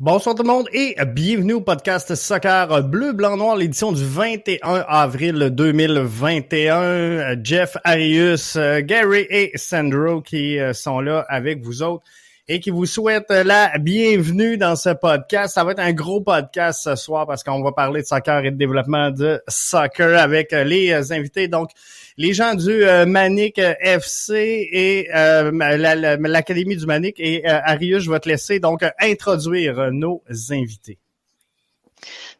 Bonsoir tout le monde et bienvenue au podcast Soccer Bleu, Blanc, Noir, l'édition du 21 avril 2021. Jeff, Arius, Gary et Sandro qui sont là avec vous autres et qui vous souhaitent la bienvenue dans ce podcast. Ça va être un gros podcast ce soir parce qu'on va parler de soccer et de développement de soccer avec les invités. Donc, les gens du Manic FC et l'Académie du Manic. Et Arius, je vais te laisser donc introduire nos invités.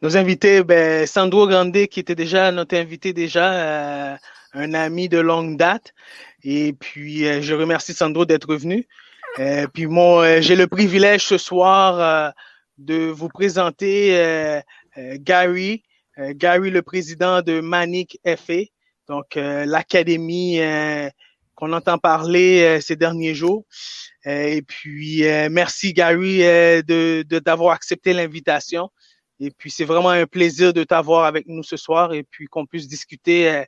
Nos invités, Sandro Grande, qui était déjà notre invité déjà, un ami de longue date. Et puis, je remercie Sandro d'être venu. Puis, j'ai le privilège ce soir de vous présenter Gary. Gary, le président de Manic FA. Donc, l'académie qu'on entend parler ces derniers jours. Et puis, merci Gary d'avoir accepté l'invitation. Et puis, c'est vraiment un plaisir de t'avoir avec nous ce soir et puis qu'on puisse discuter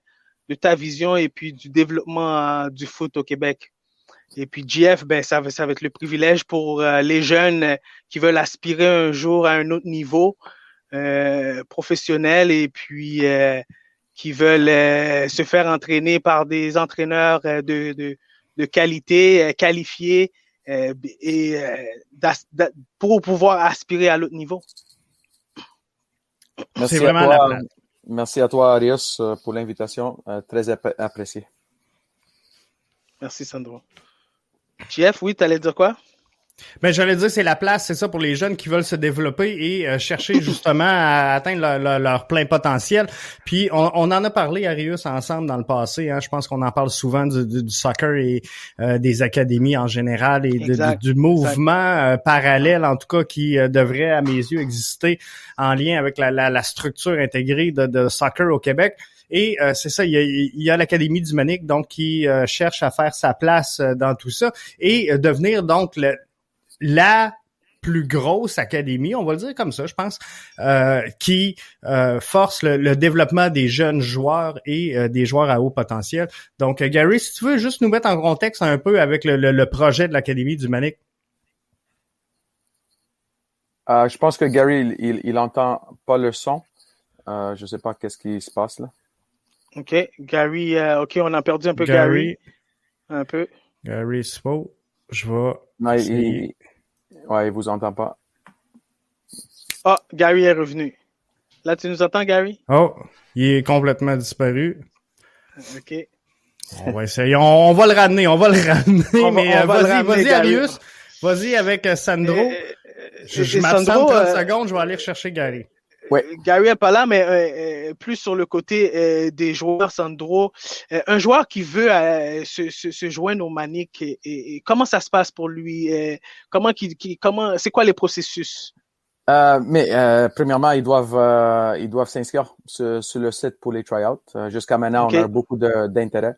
de ta vision et puis du développement du foot au Québec. Et puis, JF, ça va être le privilège pour les jeunes qui veulent aspirer un jour à un autre niveau professionnel et puis qui veulent se faire entraîner par des entraîneurs de qualité, qualifiés pour pouvoir aspirer à l'autre niveau. Merci à toi, Arius, pour l'invitation. Très apprécié. Merci, Sandro. Jeff, oui, tu allais dire quoi? Ben, j'allais dire, c'est la place, c'est ça, pour les jeunes qui veulent se développer et chercher justement à atteindre leur plein potentiel. Puis, on en a parlé, Arius, ensemble dans le passé. Hein. Je pense qu'on en parle souvent du soccer et des académies en général et du mouvement parallèle, en tout cas, qui devrait, à mes yeux, exister en lien avec la structure intégrée de soccer au Québec. Et c'est ça, il y a l'Académie du Manic, donc qui cherche à faire sa place dans tout ça et devenir donc la plus grosse académie, on va le dire comme ça, je pense, qui force le développement des jeunes joueurs et des joueurs à haut potentiel. Donc, Gary, si tu veux juste nous mettre en contexte un peu avec le projet de l'Académie du Manic. Je pense que Gary, il entend pas le son. Je sais pas qu'est-ce qui se passe là. OK. Gary, OK, on a perdu un peu Gary. Un peu. Gary, c'est beau. Je vais... Non, il vous entend pas. Ah, Gary est revenu. Là, tu nous entends, Gary? Oh, il est complètement disparu. OK. On va essayer. On va le ramener. Vas-y, Arius. Vas-y avec Sandro. Je m'absente 30 secondes, je vais aller rechercher Gary. Ouais. Gary n'est pas là, mais plus sur le côté des joueurs, Sandro. Un joueur qui veut se joindre au Manic, et comment ça se passe pour lui? C'est quoi les processus? Premièrement, ils doivent s'inscrire sur le site pour les tryouts. Jusqu'à maintenant, on a beaucoup d'intérêt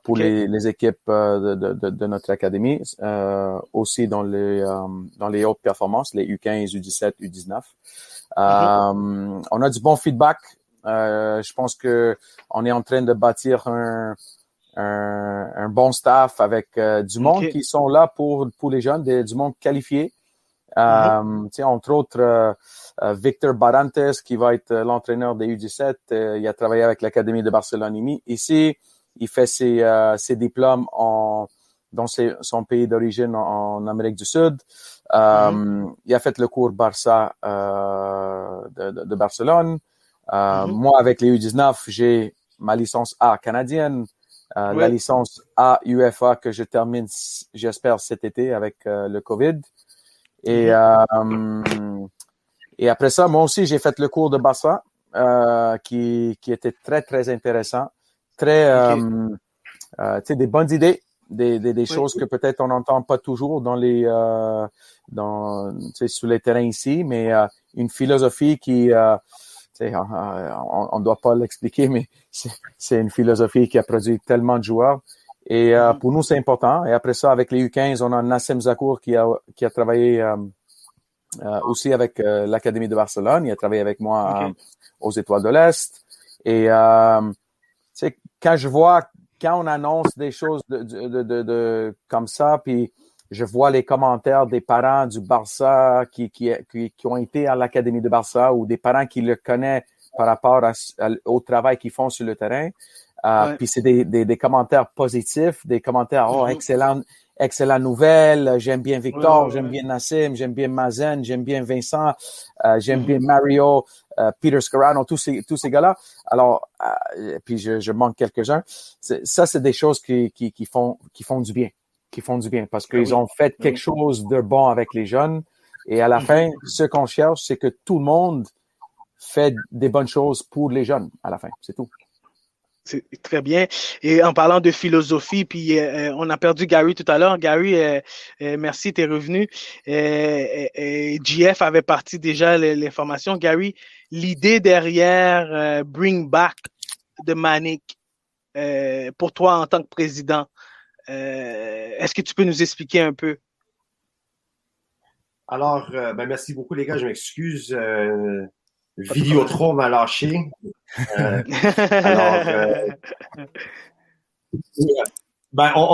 pour les équipes de notre académie, aussi dans les hautes performances, les U15, U17, U19. On a du bon feedback. Je pense que on est en train de bâtir un bon staff avec du monde qui sont là pour les jeunes, du monde qualifié. Entre autres, Victor Barantes, qui va être l'entraîneur des U17. Il a travaillé avec l'Académie de Barcelone. Ici, il fait ses diplômes dans son pays d'origine en Amérique du Sud. Il a fait le cours Barça de Barcelone. Moi, avec les U19, j'ai ma licence A canadienne, la licence A UFA que je termine, j'espère, cet été avec le COVID. Et après ça, moi aussi, j'ai fait le cours de Barça qui était très, très intéressant. Très, des bonnes idées. Des choses que peut-être on n'entend pas toujours sur les terrains ici, mais une philosophie qui, on doit pas l'expliquer, mais c'est une philosophie qui a produit tellement de joueurs. Et pour nous, c'est important. Et après ça, avec les U15, on a Nassim Zakour qui a travaillé aussi avec l'Académie de Barcelone. Il a travaillé avec moi aux Étoiles de l'Est. Et quand on annonce des choses de comme ça, puis je vois les commentaires des parents du Barça qui ont été à l'Académie de Barça ou des parents qui le connaissent par rapport au travail qu'ils font sur le terrain. Puis c'est des commentaires positifs, des commentaires, excellent nouvelle, j'aime bien Victor, j'aime bien Nassim, j'aime bien Mazen, j'aime bien Vincent, j'aime bien Mario, Peter Scarano, tous ces gars-là. Alors, puis je manque quelques-uns. Ça, c'est des choses qui font du bien, parce qu'ils ont fait quelque chose de bon avec les jeunes. Et à la fin, ce qu'on cherche, c'est que tout le monde fait des bonnes choses pour les jeunes à la fin. C'est tout. C'est très bien. Et en parlant de philosophie, puis on a perdu Gary tout à l'heure. Gary, merci, t'es revenu. GF avait parti déjà l'information. Gary, l'idée derrière Bring Back de Manic, pour toi en tant que président, est-ce que tu peux nous expliquer un peu? Alors, merci beaucoup les gars, je m'excuse. Vidéotron m'a lâché. On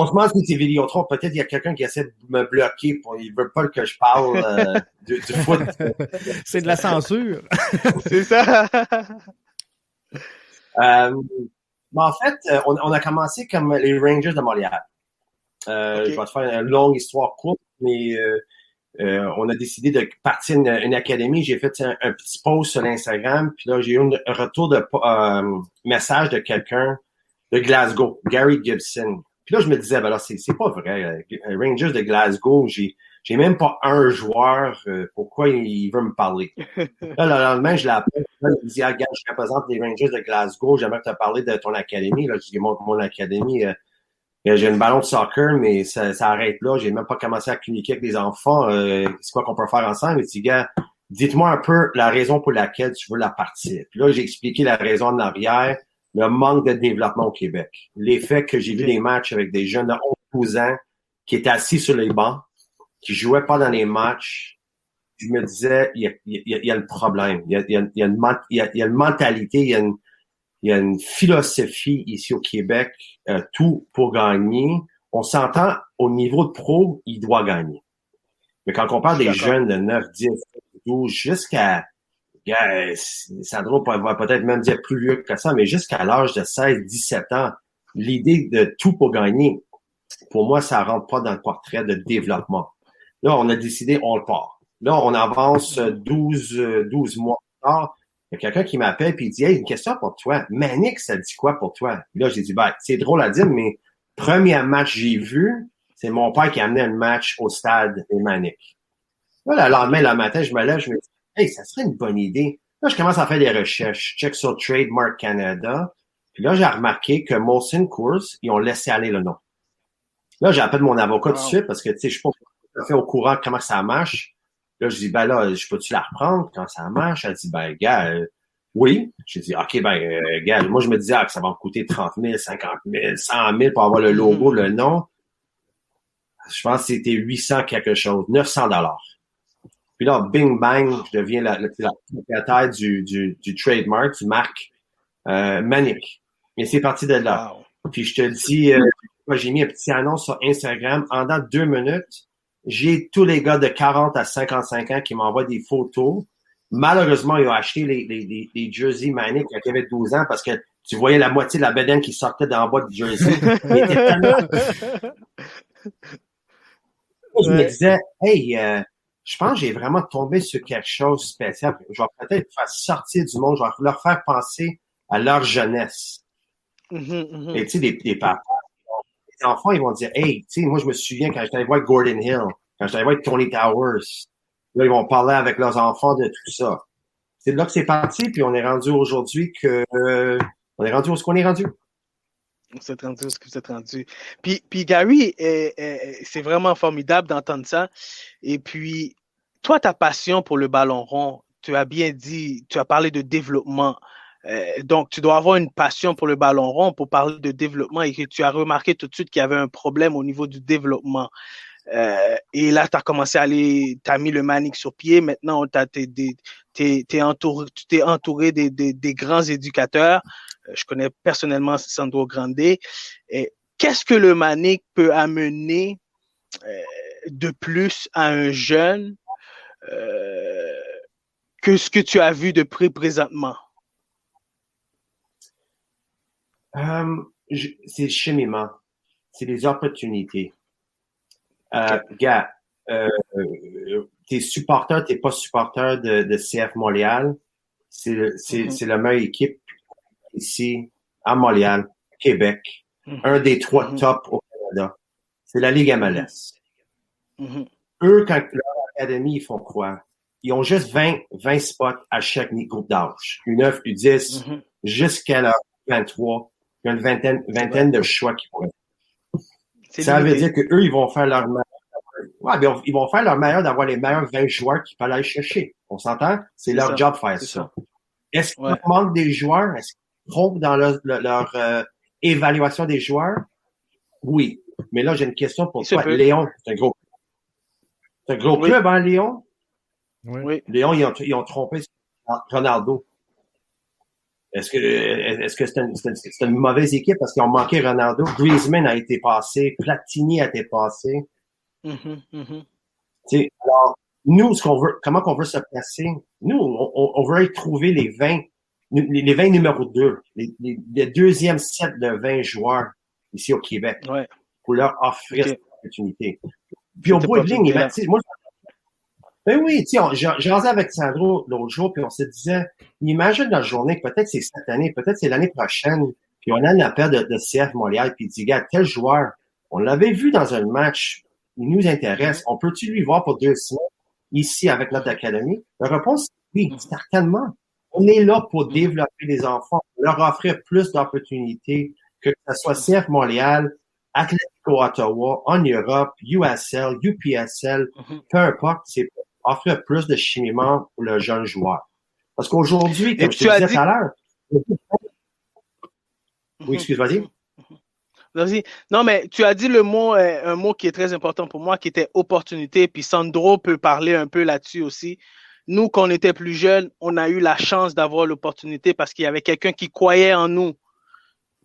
se demande si c'est Vidéotron. Peut-être qu'il y a quelqu'un qui essaie de me bloquer. Il veut pas que je parle du foot. C'est de la censure. C'est ça. En fait, on a commencé comme les Rangers de Montréal. Je vais te faire une longue histoire courte, mais on a décidé de partir une académie. J'ai fait un petit post sur Instagram, puis là, j'ai eu un retour de message de quelqu'un de Glasgow, Gary Gibson. Puis là, je me disais, ben là, c'est pas vrai. Rangers de Glasgow, j'ai même pas un joueur. Pourquoi il veut me parler? Là, le lendemain, je l'appelle. Il me dit, regarde, je représente les Rangers de Glasgow. J'aimerais te parler de ton académie. Là, je dis, mon académie, j'ai une ballon de soccer, mais ça arrête là. J'ai même pas commencé à communiquer avec les enfants. C'est quoi qu'on peut faire ensemble? Il dit, gars, dites-moi un peu la raison pour laquelle tu veux la partir. Puis là, j'ai expliqué la raison en arrière, le manque de développement au Québec. L'effet que j'ai vu des matchs avec des jeunes de 11-12 ans qui étaient assis sur les bancs, qui jouaient pas dans les matchs. Je me disais, il y a le problème. Il y a une mentalité, il y a une philosophie ici au Québec, tout pour gagner. On s'entend, au niveau de pro, il doit gagner. Mais quand on parle des jeunes de 9, 10, 12, jusqu'à, Sandro va peut-être même dire plus vieux que ça, mais jusqu'à l'âge de 16, 17 ans, l'idée de tout pour gagner, pour moi, ça rentre pas dans le portrait de développement. Là, on a décidé, on le part. Là, on avance 12 mois plus tard. Il y a quelqu'un qui m'appelle et il dit, hey, une question pour toi. Manic, ça dit quoi pour toi? Puis là, j'ai dit, c'est drôle à dire, mais premier match que j'ai vu, c'est mon père qui a amené un match au stade des Manic. Là, le lendemain, le matin, je me lève, je me dis, hey, ça serait une bonne idée. Là, je commence à faire des recherches. Je check sur Trademark Canada. Puis là, j'ai remarqué que Molson Coors, ils ont laissé aller le nom. Là, j'appelle mon avocat tout de suite parce que, tu sais, je suis pas tout à fait au courant de comment ça marche. Là, je dis, là, je peux-tu la reprendre quand ça marche? Elle dit, gars, oui. J'ai dit, OK, gars, moi, je me disais que ça va me coûter 30 000, 50 000, 100 000 pour avoir le logo, le nom. Je pense que c'était 800 quelque chose, 900 $. Puis là, bing, bang, je deviens la propriétaire du trademark, du marque Manic. Et c'est parti de là. Wow. Puis je te dis, j'ai mis un petit annonce sur Instagram. En dans 2 minutes, j'ai tous les gars de 40 à 55 ans qui m'envoient des photos. Malheureusement, ils ont acheté les jerseys Manic quand ils avaient 12 ans parce que tu voyais la moitié de la bedaine qui sortait d'en bas du jersey. Je me disais, hey, je pense que j'ai vraiment tombé sur quelque chose de spécial. Je vais peut-être faire sortir du monde, je vais leur faire penser à leur jeunesse. Et tu sais, les parents, les enfants, ils vont dire, hey, tu sais, moi, je me souviens quand j'étais allé voir Gordon Hill, quand j'étais allé voir Tony Towers, là, ils vont parler avec leurs enfants de tout ça. C'est là que c'est parti, puis on est rendu aujourd'hui on est rendu où est-ce qu'on est rendu? Vous êtes rendu où est-ce que vous êtes rendu? Puis Gary, c'est vraiment formidable d'entendre ça. Et puis, toi, ta passion pour le ballon rond, tu as bien dit, tu as parlé de développement. Donc, tu dois avoir une passion pour le ballon rond pour parler de développement et que tu as remarqué tout de suite qu'il y avait un problème au niveau du développement. Et là, tu as commencé à aller, tu as mis le Manic sur pied. Maintenant, tu t'es entouré des grands éducateurs. Je connais personnellement Sandro Grande. Qu'est-ce que le Manic peut amener de plus à un jeune que ce que tu as vu de près présentement? C'est le cheminement. C'est les opportunités. Okay. Gars, t'es supporter, t'es pas supporter de CF Montréal. C'est la meilleure équipe ici, à Montréal, Québec. Un des 3 top au Canada. C'est la Ligue MLS. Eux, quand leur académie, ils font quoi? Ils ont juste 20 spots à chaque groupe d'âge. U9, U10, jusqu'à leur 23. Il y a une vingtaine de choix qui pourraient. Ça veut dire que eux, ils vont faire leur meilleur. Ouais, bien, ils vont faire leur meilleur d'avoir les meilleurs 20 joueurs qu'ils peuvent aller chercher. On s'entend? C'est leur job de faire ça. Est-ce qu'il manque des joueurs? Est-ce qu'ils trompent dans leur évaluation des joueurs? Oui. Mais là, j'ai une question pour toi. Léon, c'est un gros club, hein, Léon? Oui. Léon, ils ont trompé Ronaldo. Est-ce que c'est une mauvaise équipe parce qu'ils ont manqué Ronaldo? Griezmann a été passé, Platini a été passé. Alors, nous, comment qu'on veut se placer? Nous, on veut trouver les 20 numéros 2, les deuxième set de 20 joueurs ici au Québec pour leur offrir cette opportunité. Puis au bout de ligne, moi, ben oui, tu sais, j'ai rasé avec Sandro l'autre jour, puis on se disait, imagine la journée que peut-être c'est cette année, peut-être c'est l'année prochaine, puis on a un appel de CF Montréal, puis il dit, gars, tel joueur, on l'avait vu dans un match, il nous intéresse, on peut-tu lui voir pour 2 semaines ici avec notre académie? La réponse, oui, certainement. On est là pour développer les enfants, leur offrir plus d'opportunités, que ce soit CF Montréal, Atlético Ottawa, en Europe, USL, UPSL, peu importe, c'est offrir plus de cheminement pour le jeune joueur. Parce qu'aujourd'hui, comme je te disais tout à l'heure... Oui, excuse-moi. Vas-y. Non, mais tu as dit un mot qui est très important pour moi, qui était opportunité, puis Sandro peut parler un peu là-dessus aussi. Nous, quand on était plus jeunes, on a eu la chance d'avoir l'opportunité parce qu'il y avait quelqu'un qui croyait en nous,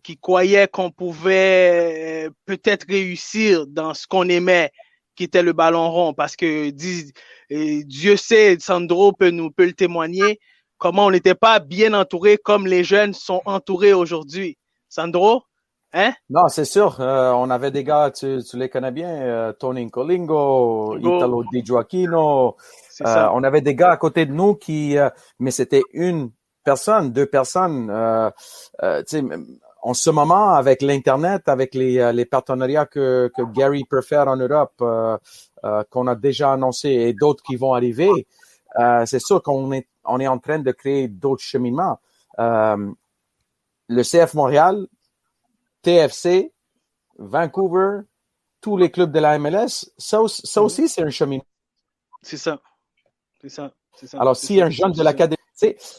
qui croyait qu'on pouvait peut-être réussir dans ce qu'on aimait, qui était le ballon rond, parce que Dieu sait, Sandro peut le témoigner, comment on n'était pas bien entouré comme les jeunes sont entourés aujourd'hui. Sandro? Hein? Non, c'est sûr. On avait des gars, tu les connais bien, Tony Nkolingo, Italo Di Gioacchino. On avait des gars à côté de nous mais c'était une personne, 2 personnes. En ce moment, avec l'Internet, avec les partenariats que Gary peut faire en Europe, qu'on a déjà annoncé et d'autres qui vont arriver, c'est sûr qu'on est en train de créer d'autres cheminements. Le CF Montréal, TFC, Vancouver, tous les clubs de la MLS, ça aussi, c'est un cheminement. C'est ça. Alors, si un jeune de l'académie,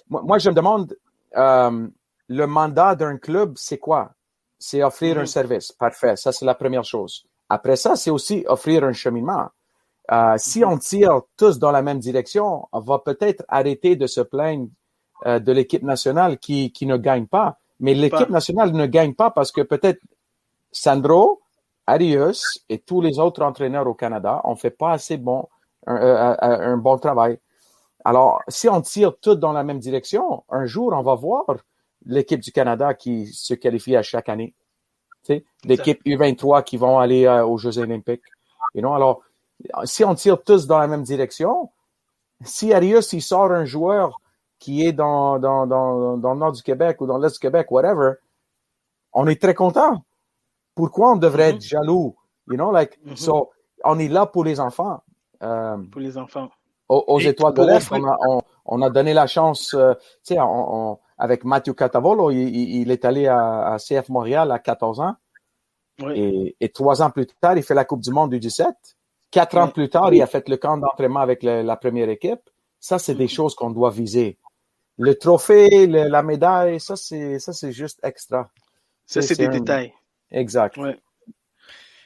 moi, je me demande, le mandat d'un club, c'est quoi? C'est offrir un service. Parfait. Ça, c'est la première chose. Après ça, c'est aussi offrir un cheminement. Si on tire tous dans la même direction, on va peut-être arrêter de se plaindre de l'équipe nationale qui ne gagne pas. Mais l'équipe nationale ne gagne pas parce que peut-être Sandro, Arius et tous les autres entraîneurs au Canada ont fait pas assez un bon travail. Alors, si on tire tous dans la même direction, un jour, on va voir l'équipe du Canada qui se qualifie à chaque année. Tu sais, l'équipe U23 qui vont aller aux Jeux olympiques. Alors, si on tire tous dans la même direction, si Arius, il sort un joueur qui est dans le nord du Québec ou dans l'est du Québec, whatever, on est très content. Pourquoi on devrait être jaloux? So, on est là pour les enfants. Pour les enfants. Aux Étoiles de l'Est, on a donné la chance, avec Matthew Catavolo, il est allé à CF Montréal à 14 ans. Oui. Et 3 ans plus tard, il fait la Coupe du Monde du 17. 4 ans plus tard, il a fait le camp d'entraînement avec la première équipe. Ça, c'est des choses qu'on doit viser. Le trophée, la médaille, ça, c'est juste extra. Ça, c'est des détails. Exact. Ouais.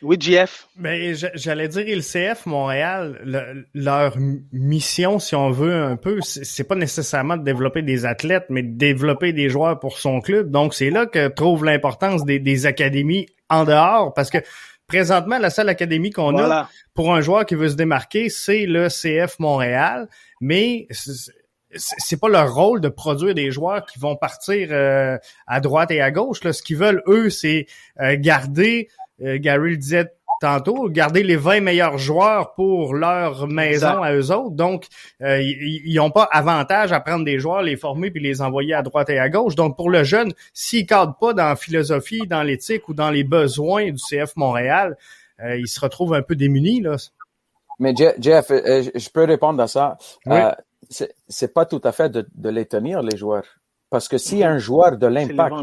Oui, JF. Ben, j'allais dire, le CF Montréal, leur mission, si on veut un peu, c'est pas nécessairement de développer des athlètes, mais de développer des joueurs pour son club. Donc, c'est là que trouve l'importance des académies en dehors, parce que présentement, la seule académie qu'on a pour un joueur qui veut se démarquer, c'est le CF Montréal, mais c'est pas leur rôle de produire des joueurs qui vont partir à droite et à gauche. Là. Ce qu'ils veulent, eux, c'est garder, Gary le disait tantôt, garder les 20 meilleurs joueurs pour leur maison à eux autres. Donc, ils n'ont pas avantage à prendre des joueurs, les former puis les envoyer à droite et à gauche. Donc, pour le jeune, s'il ne cadre pas dans la philosophie, dans l'éthique ou dans les besoins du CF Montréal, il se retrouve un peu démuni, là. Mais Jeff, je peux répondre à ça. Oui. C'est pas tout à fait de les tenir, les joueurs. Parce que s'il y a un joueur de l'Impact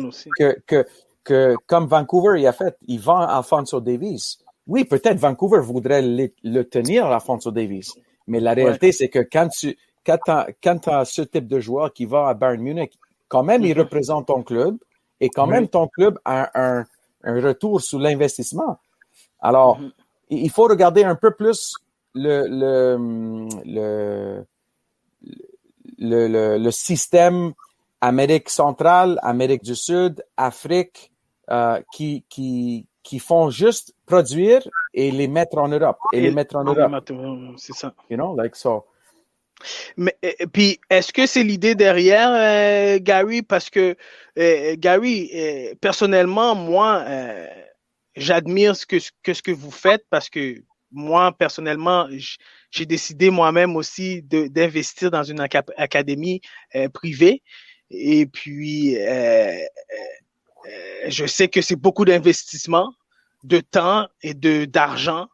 que comme Vancouver il a fait, il vend Alphonso Davies. Oui, peut-être Vancouver voudrait le tenir, Alphonso Davies. Mais la réalité, c'est que quand tu as ce type de joueur qui va à Bayern Munich, quand même, il représente ton club et quand même ton club a un retour sur l'investissement. Alors, il faut regarder un peu plus le système Amérique centrale, Amérique du Sud, Afrique, qui font juste produire et les mettre en Europe. C'est ça. You know, like so. Mais puis, est-ce que c'est l'idée derrière, Gary? Parce que Gary, personnellement, moi, j'admire ce que vous faites parce que moi, personnellement, j'ai décidé moi-même aussi d'investir dans une académie privée. Et puis, je sais que c'est beaucoup d'investissement, de temps et d'argent.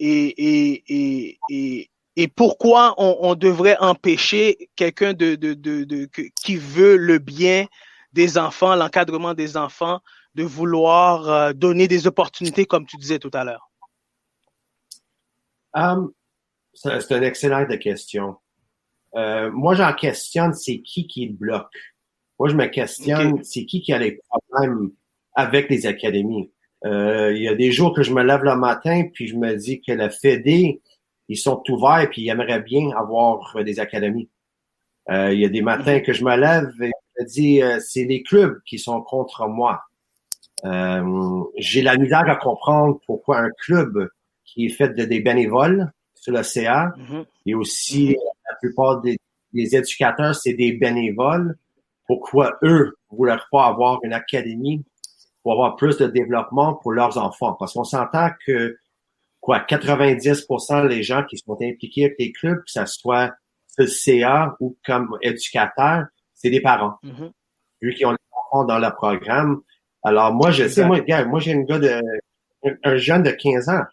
Et pourquoi on devrait empêcher quelqu'un qui veut le bien des enfants, l'encadrement des enfants, de vouloir donner des opportunités, comme tu disais tout à l'heure? C'est une excellente question. Moi, j'en questionne, c'est qui le bloque. Moi, je me questionne, c'est qui a les problèmes avec les académies. Il y a des jours que je me lève le matin, puis je me dis que la Fédé, ils sont ouverts, puis ils aimeraient bien avoir des académies. Il y a des matins que je me lève et je me dis, c'est les clubs qui sont contre moi. J'ai la misère à comprendre pourquoi un club qui est fait des bénévoles sur le CA, et aussi la plupart des éducateurs, c'est des bénévoles. Pourquoi eux ne voulaient pas avoir une académie pour avoir plus de développement pour leurs enfants? Parce qu'on s'entend que 90% des gens qui sont impliqués avec les clubs, que ce soit sur le CA ou comme éducateurs, c'est des parents. Vu qu'ils ont les enfants dans le programme. Alors moi, je sais, moi j'ai un jeune de 15 ans.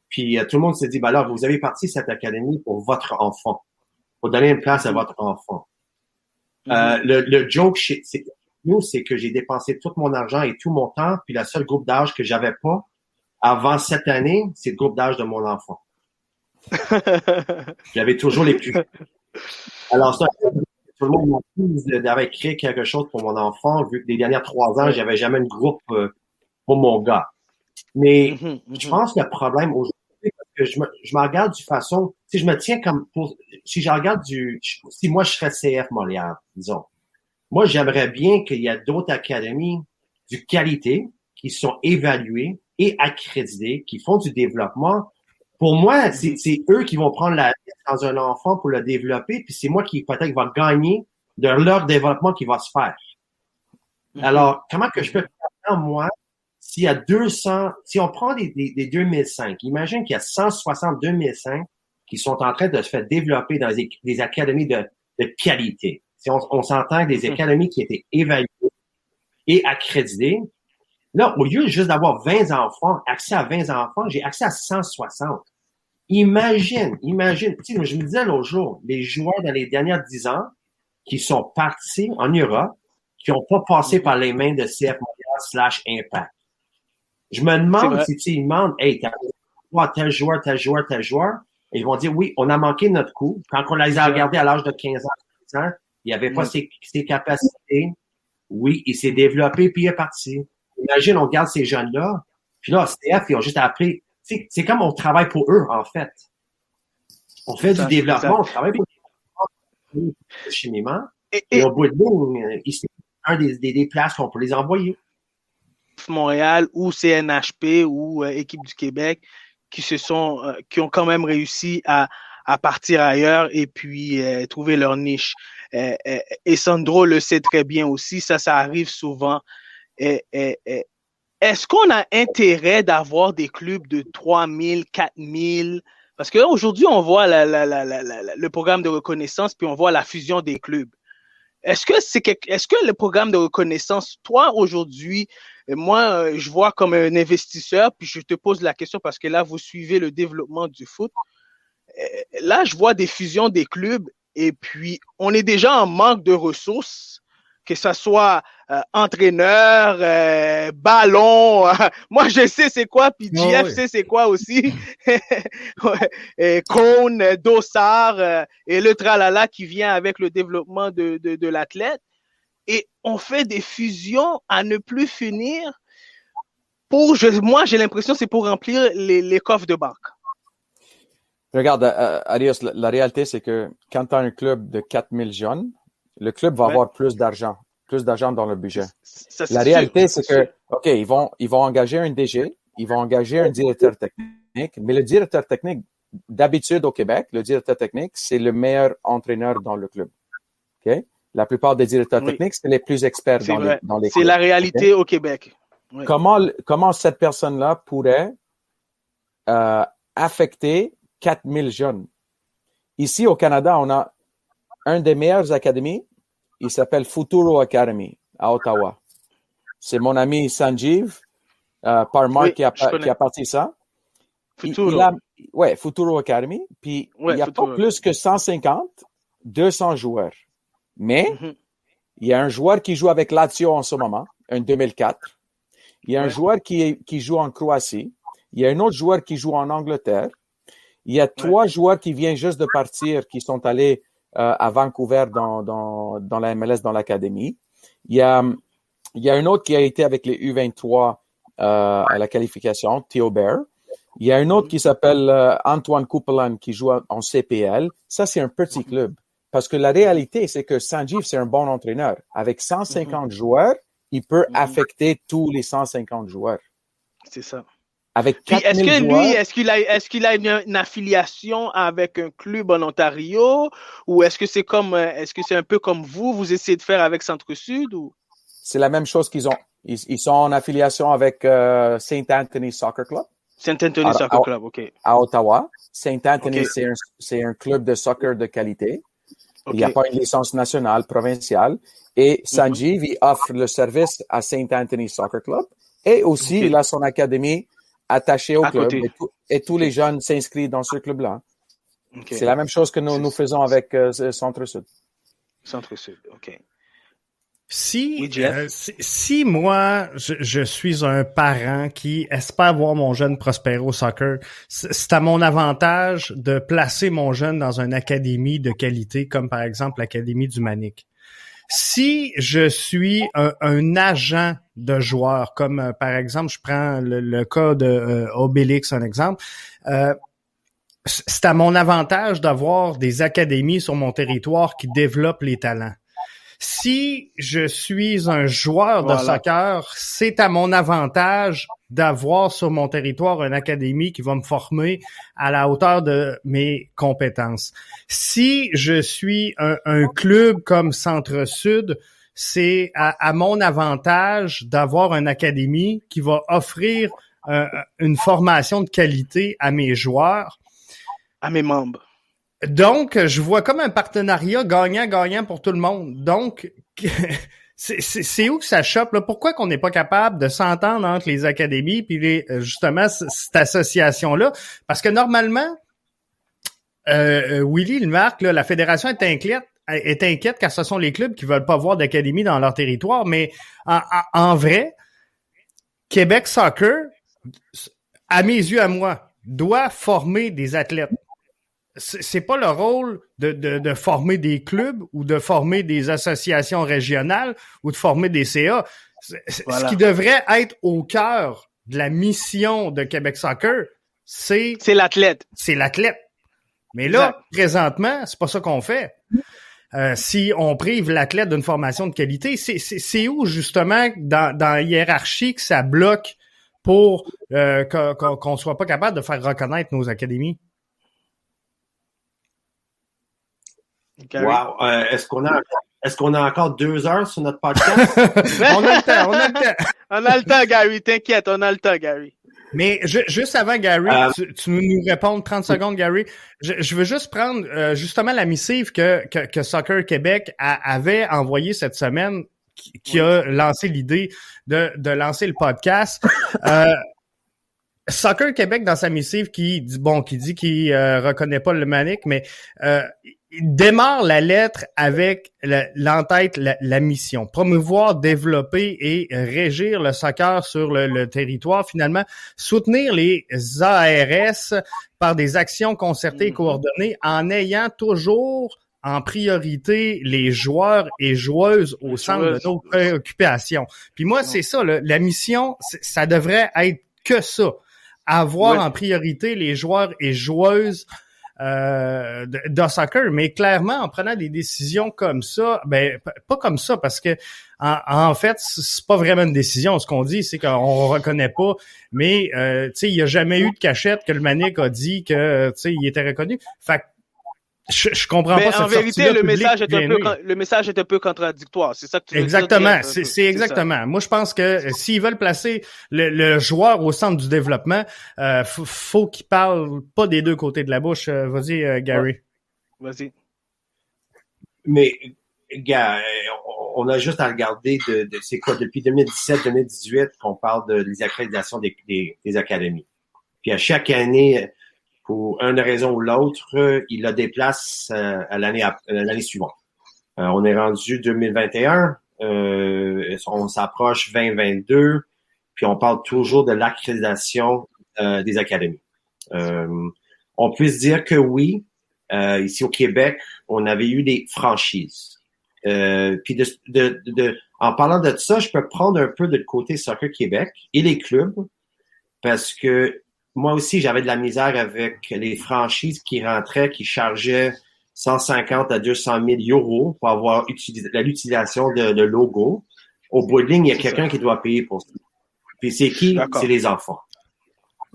Puis tout le monde se dit, ben là, vous avez parti cette académie pour votre enfant, pour donner une place à votre enfant. Le joke c'est que j'ai dépensé tout mon argent et tout mon temps, puis le seul groupe d'âge que j'avais pas avant cette année, c'est le groupe d'âge de mon enfant. J'avais toujours les plus. Alors ça, tout le monde m'a dit d'avoir créé quelque chose pour mon enfant, vu que les dernières 3 ans, j'avais jamais un groupe pour mon gars. Mais je pense que le problème aujourd'hui, parce que je me regarde d'une façon, si je me tiens comme si moi je serais CF Montréal, disons. Moi, j'aimerais bien qu'il y ait d'autres académies de qualité qui sont évaluées et accréditées, qui font du développement. Pour moi, c'est eux qui vont prendre la vie dans un enfant pour le développer, puis c'est moi qui peut-être va gagner de leur développement qui va se faire. Alors, comment que je peux faire, moi, s'il y a 200, si on prend des 2005, imagine qu'il y a 160 2005 qui sont en train de se faire développer dans des académies de qualité. Si on s'entend des académies qui étaient évaluées et accréditées, là, au lieu juste d'avoir 20 enfants, accès à 20 enfants, j'ai accès à 160. Imagine, tu sais, je me disais l'autre jour, les joueurs dans les dernières 10 ans qui sont partis en Europe, qui n'ont pas passé par les mains de CF Montréal / Impact. Je me demande si ils demandent, hey, t'as tel joueur, et ils vont dire, oui, on a manqué notre coup. Quand on les a regardés à l'âge de 15 ans, il n'y avait pas ses capacités. Oui, il s'est développé, puis il est parti. Imagine, on garde ces jeunes-là, puis là, CF, ils ont juste appris. C'est comme on travaille pour eux, en fait. On fait du développement, on travaille pour eux chimiquement. Et au bout de ligne, c'est un des places qu'on peut les envoyer. Montréal ou CNHP ou Équipe du Québec qui ont quand même réussi à partir ailleurs et puis trouver leur niche. Et Sandro le sait très bien aussi, ça arrive souvent. Est-ce qu'on a intérêt d'avoir des clubs de 3000, 4000? Parce que là, aujourd'hui, on voit le programme de reconnaissance, puis on voit la fusion des clubs. Est-ce que le programme de reconnaissance, toi, aujourd'hui, moi, je vois comme un investisseur, puis je te pose la question parce que là, vous suivez le développement du foot. Là, je vois des fusions des clubs et puis on est déjà en manque de ressources, que ce soit entraîneur, ballon. Moi, je sais c'est quoi, puis JF sait c'est quoi aussi. Cône, Dossard et le tralala qui vient avec le développement de l'athlète. Et on fait des fusions à ne plus finir. Moi, j'ai l'impression que c'est pour remplir les coffres de banque. Regarde, Arius, la réalité, c'est que quand tu as un club de 4000 jeunes, le club va avoir plus d'argent dans le budget. La réalité, c'est que, OK, ils vont engager un DG, ils vont engager un directeur technique, mais le directeur technique, d'habitude au Québec, le directeur technique, c'est le meilleur entraîneur dans le club. OK? La plupart des directeurs techniques, c'est les plus experts dans les clubs. C'est la réalité au Québec. Oui. Comment cette personne-là pourrait affecter 4000 jeunes? Ici, au Canada, on a un des meilleures académies. Il s'appelle Futuro Academy à Ottawa. C'est mon ami Sanjeev Parmar qui a parti ça. Futuro Academy. Puis il n'y a pas plus que 150, 200 joueurs. Mais il y a un joueur qui joue avec Lazio en ce moment, un 2004. Il y a un joueur qui joue en Croatie. Il y a un autre joueur qui joue en Angleterre. Il y a 3 joueurs qui viennent juste de partir, qui sont allés à Vancouver dans la MLS, dans l'académie. Il y a un autre qui a été avec les U23 à la qualification, Theo Bear. Il y a un autre qui s'appelle Antoine Coupelan qui joue en CPL. Ça, c'est un petit club. Parce que la réalité, c'est que Sanjeev, c'est un bon entraîneur. Avec 150 joueurs, il peut affecter tous les 150 joueurs. C'est ça. Avec puis est-ce qu'il a une affiliation avec un club en Ontario ou est-ce que c'est un peu comme vous essayez de faire avec Centre-Sud ou? C'est la même chose qu'ils ont. Ils sont en affiliation avec Saint Anthony Soccer Club. Saint Anthony Soccer Club, OK. À Ottawa. Saint Anthony, c'est un club de soccer de qualité. Il n'y a pas une licence nationale, provinciale. Et Sanjeev, il offre le service à Saint Anthony Soccer Club. Et aussi, il a son académie attachée au club. Et tous les jeunes s'inscrivent dans ce club-là. Okay. C'est la même chose que nous faisons avec Centre-Sud. Centre-Sud, OK. Si moi, je suis un parent qui espère voir mon jeune prospérer au soccer, c'est à mon avantage de placer mon jeune dans une académie de qualité, comme par exemple l'Académie du Manic. Si je suis un agent de joueur, comme par exemple, je prends le cas de Obélix, un exemple, c'est à mon avantage d'avoir des académies sur mon territoire qui développent les talents. Si je suis un joueur de soccer, c'est à mon avantage d'avoir sur mon territoire une académie qui va me former à la hauteur de mes compétences. Si je suis un club comme Centre-Sud, c'est à mon avantage d'avoir une académie qui va offrir une formation de qualité à mes joueurs. À mes membres. Donc, je vois comme un partenariat gagnant-gagnant pour tout le monde. Donc, c'est où que ça chope, là? Pourquoi qu'on n'est pas capable de s'entendre entre les académies puis justement cette association-là? Parce que normalement, Willy le marque, là, la fédération est inquiète car ce sont les clubs qui veulent pas voir d'académie dans leur territoire. Mais en vrai, Québec Soccer, à mes yeux, à moi, doit former des athlètes. C'est pas le rôle de former des clubs ou de former des associations régionales ou de former des CA. Ce qui devrait être au cœur de la mission de Québec Soccer, c'est l'athlète. C'est l'athlète. Mais là, présentement, c'est pas ça qu'on fait. si on prive l'athlète d'une formation de qualité? C'est où, justement, dans la hiérarchie que ça bloque pour qu'on soit pas capable de faire reconnaître nos académies? Wow. Est-ce qu'on a encore 2 heures sur notre podcast? On a le temps. On a le temps, Gary. T'inquiète, on a le temps, Gary. Mais juste avant, Gary, tu nous réponds 30 secondes, Gary. Je veux juste prendre justement la missive que Soccer Québec avait envoyée cette semaine, qui a lancé l'idée de lancer le podcast. Soccer Québec, dans sa missive, qui dit qu'il reconnaît pas le Manic, mais il démarre la lettre avec l'entête, la mission. Promouvoir, développer et régir le soccer sur le territoire. Finalement, soutenir les ARS par des actions concertées et coordonnées en ayant toujours en priorité les joueurs et joueuses au centre de nos préoccupations. Puis moi, c'est ça, la mission, ça devrait être que ça. Avoir en priorité les joueurs et joueuses de soccer, mais clairement en prenant des décisions comme ça, pas comme ça, parce que en fait c'est pas vraiment une décision. Ce qu'on dit, c'est qu'on reconnaît pas, mais tu sais, il y a jamais eu de cachette que le Manic a dit que tu sais il était reconnu. Fait que je comprends pas cette en vérité, sortie-là le message est un peu contradictoire. C'est ça que tu veux exactement, dire. C'est exactement. Ça. Moi, je pense que s'ils veulent placer le joueur au centre du développement, faut qu'il parle pas des deux côtés de la bouche. Vas-y, Gary. Vas-y. Mais, gars, on a juste à regarder c'est quoi, depuis 2017-2018 qu'on parle des accréditations des académies. Puis à chaque année, pour une raison ou l'autre, il la déplace à l'année suivante. On est rendu 2021, on s'approche 2022, puis on parle toujours de l'accréditation des académies. On peut se dire que oui, ici au Québec, on avait eu des franchises. Puis en parlant de ça, je peux prendre un peu de côté Soccer Québec et les clubs, parce que moi aussi, j'avais de la misère avec les franchises qui rentraient, qui chargeaient 150 à 200 000 euros pour avoir l'utilisation de logo. Au bout de ligne, il y a quelqu'un qui doit payer pour ça. Puis c'est qui? C'est les enfants.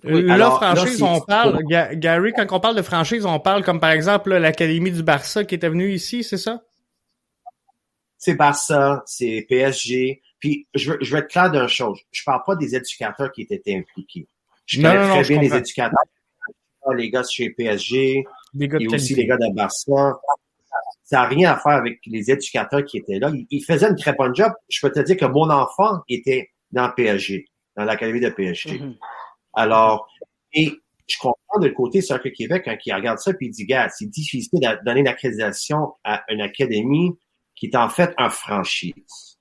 Franchise, on parle, Gary, quand on parle de franchise, on parle comme par exemple l'Académie du Barça qui était venue ici, c'est ça? C'est Barça, c'est PSG. Puis je veux être clair d'une chose. Je parle pas des éducateurs qui étaient impliqués. Je connais très bien les éducateurs, les gars chez PSG, et aussi les gars de Barça. Ça n'a rien à faire avec les éducateurs qui étaient là. Ils faisaient une très bonne job. Je peux te dire que mon enfant était dans PSG, dans l'académie de PSG. Mm-hmm. Alors, et je comprends de le côté Soccer Québec quand il regarde ça puis il dit, gars, c'est difficile de donner une accréditation à une académie qui est en fait un franchise.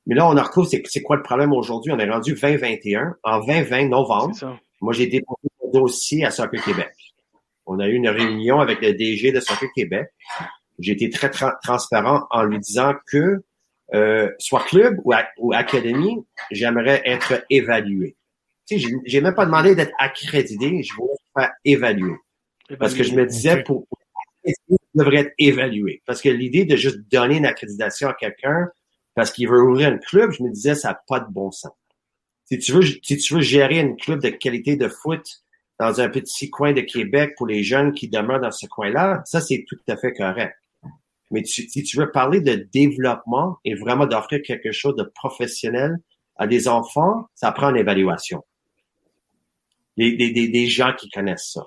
Mais là, on retrouve, c'est quoi le problème aujourd'hui? On est rendu 2021. En 2020, novembre, moi, j'ai déposé mon dossier à Soccer Québec. On a eu une réunion avec le DG de Soccer Québec. J'ai été très transparent en lui disant que, soit club ou académie, j'aimerais être évalué. Tu sais, j'ai même pas demandé d'être accrédité, je voulais me faire évaluer. Parce que je me disais, pour je devrais être évalué. Parce que l'idée de juste donner une accréditation à quelqu'un parce qu'il veut ouvrir un club, je me disais, ça n'a pas de bon sens. Si tu veux gérer un club de qualité de foot dans un petit coin de Québec pour les jeunes qui demeurent dans ce coin-là, ça, c'est tout à fait correct. Mais si tu veux parler de développement et vraiment d'offrir quelque chose de professionnel à des enfants, ça prend une évaluation. Des gens qui connaissent ça.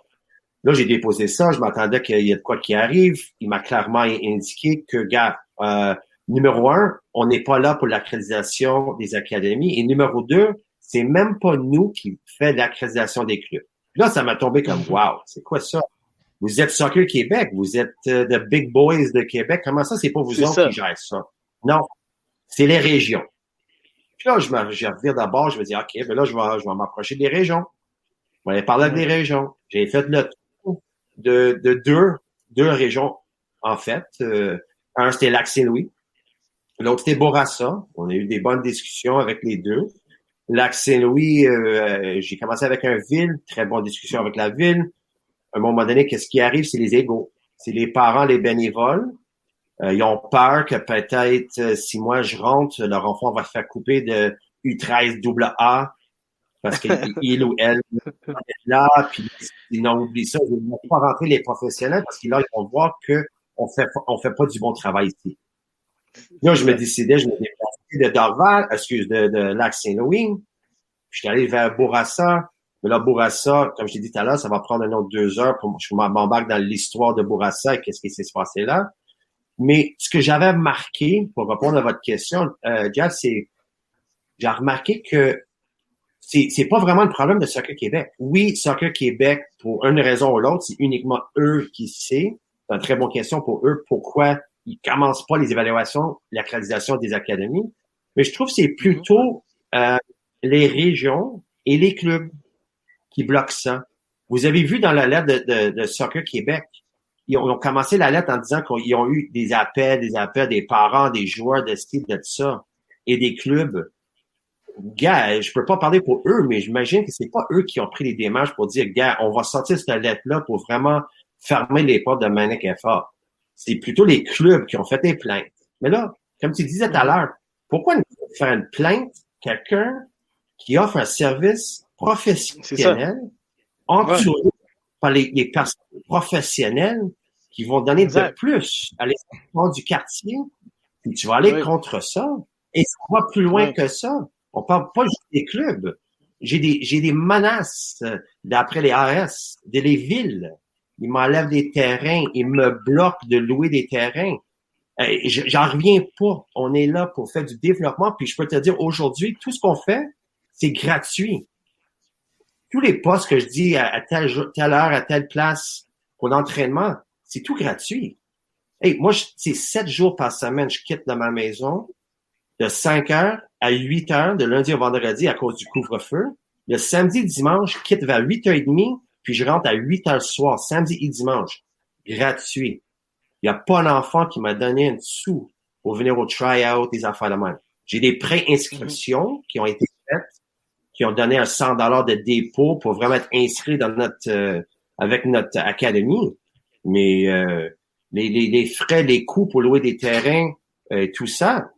Là, j'ai déposé ça, je m'attendais qu'il y ait de quoi qui arrive. Il m'a clairement indiqué que, gars, numéro 1, on n'est pas là pour l'accréditation des académies. Et numéro 2, c'est même pas nous qui fait l'accréditation des clubs. Là, ça m'a tombé comme, wow, c'est quoi ça? Vous êtes Soccer Québec, vous êtes the big boys de Québec. Comment ça, c'est pas vous autres qui gèrent ça? Non, c'est les régions. Puis là, je revire d'abord, je me dis, OK, ben là, je vais m'approcher des régions. Je vais aller parler avec des régions. J'ai fait le tour de deux régions, en fait. Un, c'était Lac-Saint-Louis. L'autre, c'était Bourassa. On a eu des bonnes discussions avec les deux. Lac-Saint-Louis, j'ai commencé avec un ville, très bonne discussion avec la ville. À un moment donné, qu'est-ce qui arrive, c'est les égos. c'est les parents, les bénévoles. Ils ont peur que peut-être si moi je rentre, leur enfant va se faire couper de U13 AA parce qu'il ou elle est là, puis ils n'ont oublié ça. Ils ne vont pas rentrer les professionnels parce qu'ils vont voir que on fait pas du bon travail ici. Là, je me déplaçais de Dorval, de Lac-Saint-Louis. Je suis allé vers Bourassa. Mais là, Bourassa, comme je t'ai dit tout à l'heure, ça va prendre un autre 2 heures pour je m'embarque dans l'histoire de Bourassa et qu'est-ce qui s'est passé là. Mais ce que j'avais remarqué, pour répondre à votre question, Jeff, j'ai remarqué que c'est pas vraiment le problème de Soccer Québec. Oui, Soccer Québec, pour une raison ou l'autre, c'est uniquement eux qui savent. C'est une très bonne question pour eux, pourquoi ils commencent pas les évaluations, l'accréditation des académies. Mais je trouve que c'est plutôt les régions et les clubs qui bloquent ça. Vous avez vu dans la lettre de Soccer Québec, ils ont commencé la lettre en disant qu'ils ont eu des appels des parents, des joueurs de style de ça et des clubs. Gars, je peux pas parler pour eux, mais j'imagine que c'est pas eux qui ont pris les démarches pour dire, gars, on va sortir cette lettre-là pour vraiment fermer les portes de Manic FA. C'est plutôt les clubs qui ont fait des plaintes. Mais là, comme tu disais tout à l'heure, pourquoi faire une plainte quelqu'un qui offre un service professionnel entouré par les personnes professionnelles qui vont donner de plus à l'espoir du quartier, puis tu vas aller contre ça. Et ça va plus loin que ça. On parle pas juste des clubs. J'ai des menaces d'après les AS, les villes. Ils m'enlèvent des terrains, ils me bloquent de louer des terrains. J'en reviens pas. On est là pour faire du développement, puis je peux te dire aujourd'hui, tout ce qu'on fait, c'est gratuit. Tous les postes que je dis à telle heure, à telle place pour l'entraînement, c'est tout gratuit. Hey, moi, c'est 7 jours par semaine, je quitte de ma maison de 5 heures à 8 heures, de lundi au vendredi à cause du couvre-feu. Le samedi et dimanche, je quitte vers 8h30, puis je rentre à 8 heures le soir, samedi et dimanche. Gratuit. Il n'y a pas un enfant qui m'a donné un sou pour venir au try-out, des affaires de même. J'ai des pré-inscriptions qui ont été faites, qui ont donné un $100 de dépôt pour vraiment être inscrit dans avec notre académie. Mais les frais, les coûts pour louer des terrains, tout ça,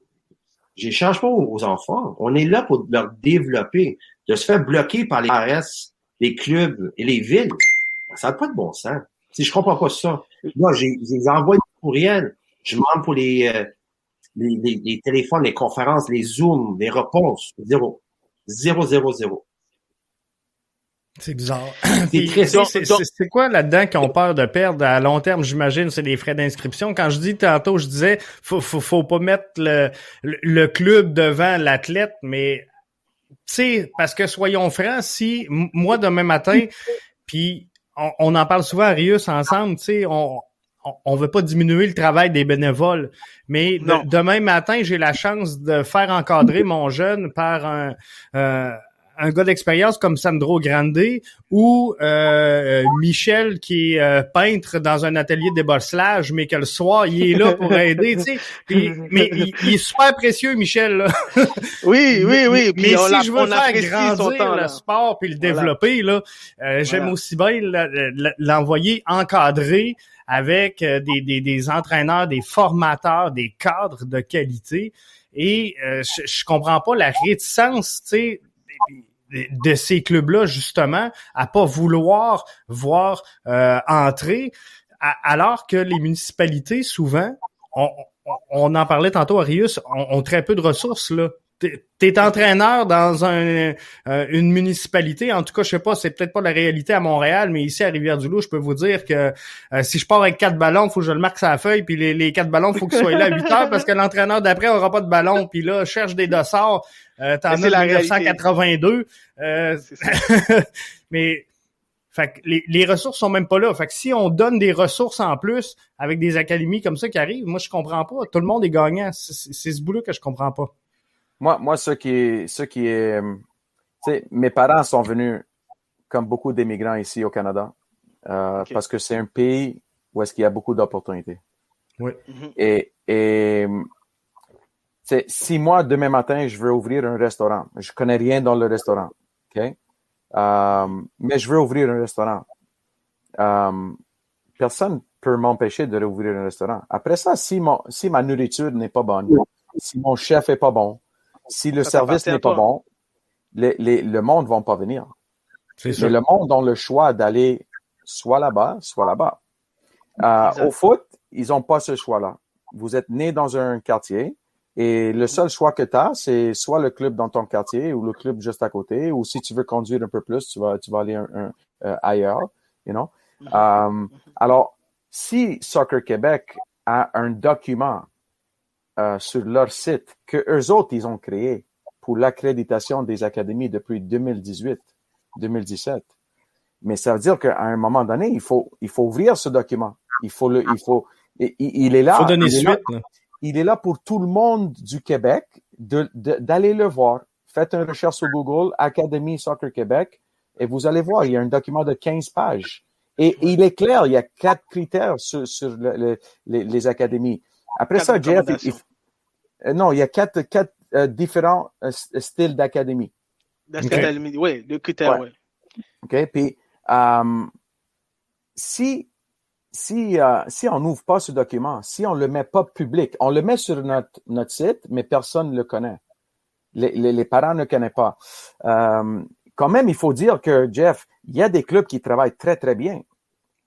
j'échange pas aux enfants. On est là pour leur développer. De se faire bloquer par les AS, les clubs et les villes, ça n'a pas de bon sens. Si je comprends pas ça. Moi, j'ai envoyé des courriels. Je demande pour les téléphones, les conférences, les Zooms, les réponses. 0. C'est bizarre. C'est quoi là-dedans qu'ils ont peur de perdre à long terme? J'imagine c'est les frais d'inscription. Quand je dis tantôt, je disais faut pas mettre le club devant l'athlète, mais tu sais, parce que soyons francs, si moi demain matin, puis on en parle souvent à Rius ensemble, tu sais, on veut pas diminuer le travail des bénévoles, mais demain matin, j'ai la chance de faire encadrer mon jeune par un gars d'expérience comme Sandro Grande ou Michel qui est peintre dans un atelier de débosselage, mais que le soir, il est là pour aider, tu sais. Mais il est super précieux, Michel, là. Oui. Mais si je veux faire grandir le sport puis le développer, là, j'aime aussi bien l'envoyer encadrer avec des entraîneurs, des formateurs, des cadres de qualité. Et je comprends pas la réticence, tu sais, de ces clubs-là, justement, à pas vouloir voir entrer, alors que les municipalités, souvent, on en parlait tantôt à Rius, ont très peu de ressources, là. T'es entraîneur dans une municipalité, en tout cas, je sais pas, c'est peut-être pas la réalité à Montréal, mais ici à Rivière-du-Loup, je peux vous dire que si je pars avec 4 ballons, faut que je le marque sur la feuille, puis les 4 ballons, faut qu'ils soient là à 8 heures, parce que l'entraîneur d'après aura pas de ballon, puis là, cherche des dossards, t'en as 1982. Mais fait que les ressources sont même pas là. Fait que si on donne des ressources en plus avec des académies comme ça qui arrivent, moi je comprends pas. Tout le monde est gagnant. C'est ce bout-là que je comprends pas. Moi, ce qui est, tu sais, mes parents sont venus comme beaucoup d'immigrants ici au Canada, parce que c'est un pays où est-ce qu'il y a beaucoup d'opportunités. Oui. Et si moi, demain matin, je veux ouvrir un restaurant, je connais rien dans le restaurant, OK? Mais je veux ouvrir un restaurant. Personne peut m'empêcher de rouvrir un restaurant. Après ça, si ma nourriture n'est pas bonne, si mon chef est pas bon, si le service n'est pas bon, le monde ne va pas venir. C'est sûr. Mais le monde a le choix d'aller soit là-bas, soit là-bas. Au foot, ils n'ont pas ce choix-là. Vous êtes né dans un quartier et le seul choix que tu as, c'est soit le club dans ton quartier ou le club juste à côté, ou si tu veux conduire un peu plus, tu vas aller ailleurs, you know. Alors, si Soccer Québec a un document sur leur site que eux autres, ils ont créé pour l'accréditation des académies depuis 2018, 2017, mais ça veut dire qu'à un moment donné, il faut ouvrir ce document. Il est là. Il faut donner suite. Il est là pour tout le monde du Québec d'aller le voir. Faites une recherche sur Google, Académie Soccer Québec, et vous allez voir, il y a un document de 15 pages. Et il est clair, il y a 4 critères sur les académies. Après ça, Jeff, non, il y a 4 différents styles d'académie. D'académie, oui, de critères, oui. OK, puis si on n'ouvre pas ce document, si on le met pas public, on le met sur notre site, mais personne ne le connaît. Les parents ne connaissent pas. Quand même, il faut dire que, Jeff, il y a des clubs qui travaillent très, très bien.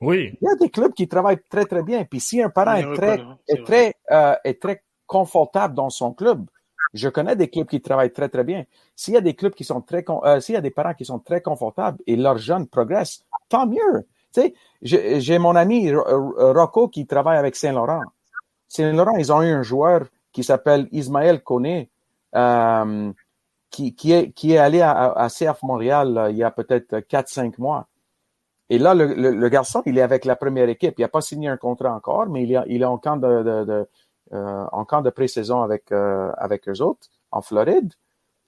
Oui. Il y a des clubs qui travaillent très, très bien. Puis si un parent est très confortable dans son club, je connais des clubs qui travaillent très, très bien. S'il y a des clubs qui sont s'il y a des parents qui sont très confortables et leurs jeunes progressent, tant mieux. Tu sais, j'ai mon ami Rocco qui travaille avec Saint-Laurent. Saint-Laurent, ils ont eu un joueur qui s'appelle Ismaël Koné, qui est allé à CF Montréal il y a peut-être 4-5 mois. Et là, le garçon, il est avec la première équipe. Il n'a pas signé un contrat encore, mais il est en camp de pré-saison avec eux autres, en Floride.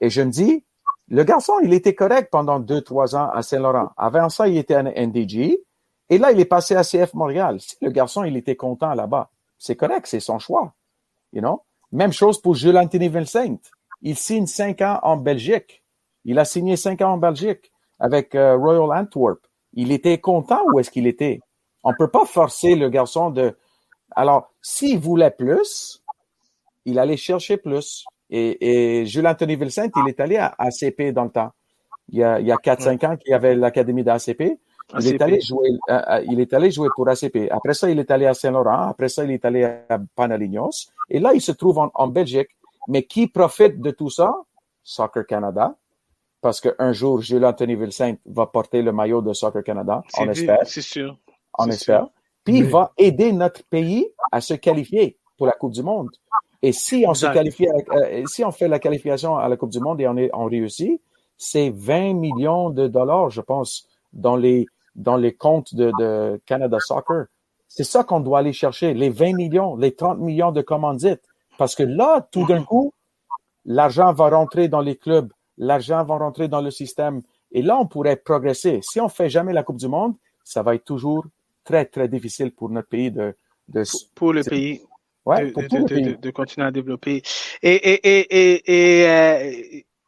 Et je me dis, le garçon, il était correct pendant 2-3 ans à Saint-Laurent. Avant ça, il était à NDG. Et là, il est passé à CF Montréal. Si le garçon, il était content là-bas, c'est correct, c'est son choix. You know? Même chose pour Jules-Anthony Vincent. Il signe 5 ans en Belgique. Il a signé 5 ans en Belgique avec Royal Antwerp. Il était content où est-ce qu'il était? On peut pas forcer le garçon de... Alors, s'il voulait plus, il allait chercher plus. Et Jules-Anthony Vincent, il est allé à ACP dans le temps. Il y a 4-5 ans qu'il y avait l'académie d'ACP. Il est allé jouer pour ACP. Après ça, il est allé à Saint-Laurent. Après ça, il est allé à Panalignos. Et là, il se trouve en Belgique. Mais qui profite de tout ça? Soccer Canada. Parce qu'un jour, Jules-Anthony Vincent va porter le maillot de Soccer Canada. On espère. C'est sûr. On espère. Puis, il va aider notre pays à se qualifier pour la Coupe du Monde. Et si on se qualifie, si on fait la qualification à la Coupe du Monde et on réussit, c'est 20 millions de dollars, je pense, dans les comptes de Canada Soccer. C'est ça qu'on doit aller chercher, les 20 millions, les 30 millions de commandites. Parce que là, tout d'un coup, l'argent va rentrer dans les clubs, l'argent va rentrer dans le système. Et là, on pourrait progresser. Si on fait jamais la Coupe du Monde, ça va être toujours très, très difficile pour notre pays pour le pays. Ouais, de continuer à développer. Et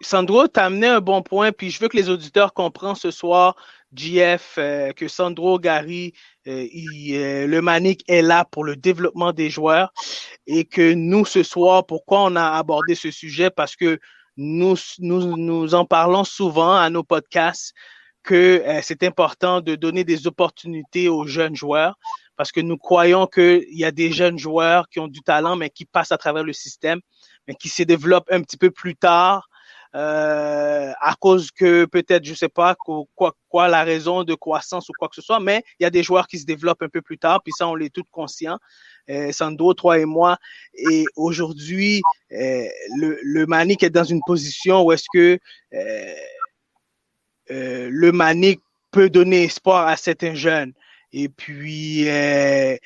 Sandro, tu as amené un bon point, puis je veux que les auditeurs comprennent ce soir, JF, que Sandro Gary, le Manic est là pour le développement des joueurs et que nous, ce soir, pourquoi on a abordé ce sujet? Parce que nous en parlons souvent à nos podcasts que c'est important de donner des opportunités aux jeunes joueurs parce que nous croyons qu'il y a des jeunes joueurs qui ont du talent, mais qui passent à travers le système, mais qui se développent un petit peu plus tard à cause que peut-être, je sais pas, quoi la raison de croissance ou quoi que ce soit, mais il y a des joueurs qui se développent un peu plus tard, puis ça, on l'est tous conscients. Sandro, toi et moi, et aujourd'hui, le Manic est dans une position où est-ce que le Manic peut donner espoir à certains jeunes. Et puis, il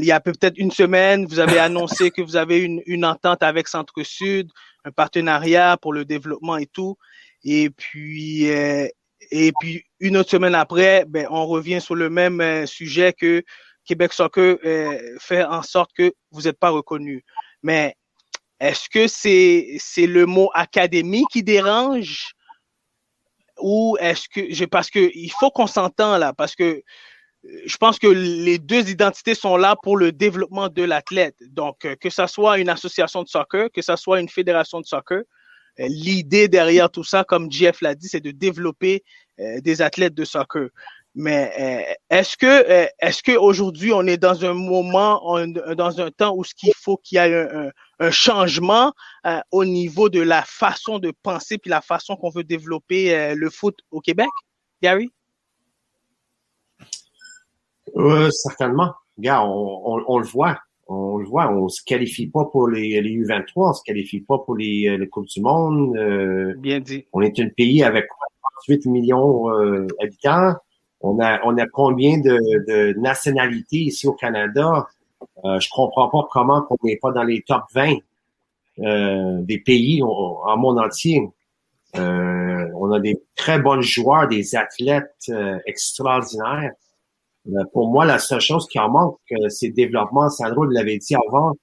y a peut-être une semaine, vous avez annoncé que vous avez une entente avec Centre-Sud, un partenariat pour le développement et tout. Et puis une autre semaine après, on revient sur le même sujet que Québec Soccer fait en sorte que vous n'êtes pas reconnu. Mais est-ce que c'est le mot académie qui dérange ou est-ce que parce que il faut qu'on s'entende là, parce que je pense que les deux identités sont là pour le développement de l'athlète. Donc, que ça soit une association de soccer, que ça soit une fédération de soccer, l'idée derrière tout ça, comme JF l'a dit, c'est de développer des athlètes de soccer. Mais est-ce que aujourd'hui on est dans un moment, dans un temps où il faut qu'il y ait un changement au niveau de la façon de penser puis la façon qu'on veut développer le foot au Québec, Gary? Certainement. Regarde, on le voit. On le voit. On se qualifie pas pour les U23, on se qualifie pas pour les Coupes du Monde. Bien dit. On est un pays avec 38 millions d'habitants. On a combien de nationalités ici au Canada? Je comprends pas comment on n'est pas dans les top 20 des pays en monde entier. On a des très bons joueurs, des athlètes extraordinaires. Pour moi, la seule chose qui en manque, c'est le développement. Sandro l'avait dit avant.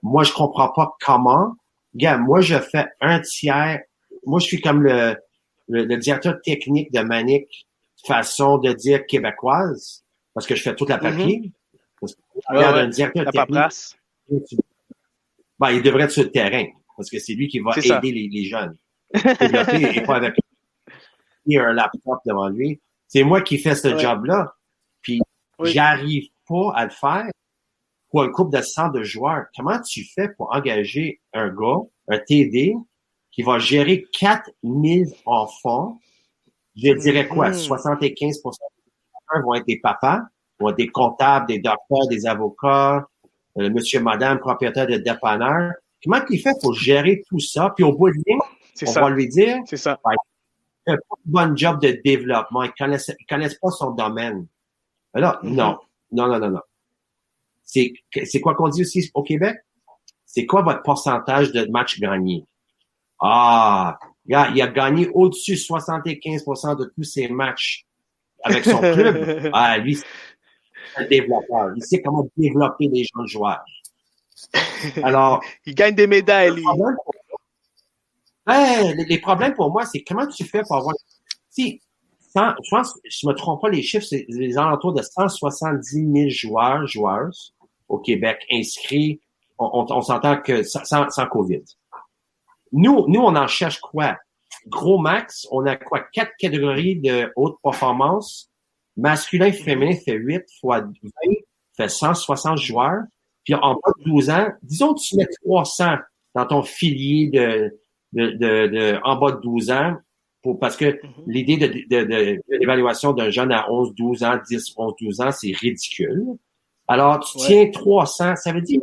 Moi, je comprends pas comment. Regarde, moi, je fais un tiers. Moi, je suis comme le directeur technique de Manic, façon de dire québécoise, parce que je fais toute la papier. Parce que un directeur technique, il devrait être sur le terrain, parce que c'est lui qui va aider les jeunes. Développer, et pas avec un laptop devant lui. C'est moi qui fais ce job-là. Puis, j'arrive pas à le faire pour un couple de 100 de joueurs. Comment tu fais pour engager un gars, un TD, qui va gérer 4000 enfants? Je dirais quoi? 75% vont être des papas, vont être des comptables, des docteurs, des avocats, monsieur, madame, propriétaire de dépanneur. Comment il fait pour gérer tout ça? Puis au bout de ligne, va lui dire, c'est ça. Il fait pas un bon job de développement. Ils connaissent pas son domaine. Alors, non. C'est quoi qu'on dit aussi au Québec? C'est quoi votre pourcentage de matchs gagnés? Ah, il a gagné au-dessus de 75% de tous ses matchs avec son club. Ah, lui, c'est un développeur. Il sait comment développer les jeunes joueurs. Alors, il gagne des médailles, lui. Les problèmes pour moi, c'est comment tu fais pour avoir... je pense, je me trompe pas, les chiffres, c'est les alentours de 170 000 joueuses au Québec inscrits. On s'entend que sans COVID. Nous, on en cherche quoi? Gros max, on a quoi? 4 catégories de haute performance. Masculin et féminin fait 8 fois 20, fait 160 joueurs. Puis en bas de 12 ans, disons que tu mets 300 dans ton filier en bas de 12 ans, parce que l'idée de l'évaluation d'un jeune à 11, 12 ans, 10, 11, 12 ans, c'est ridicule. Alors, tu tiens 300, ça veut dire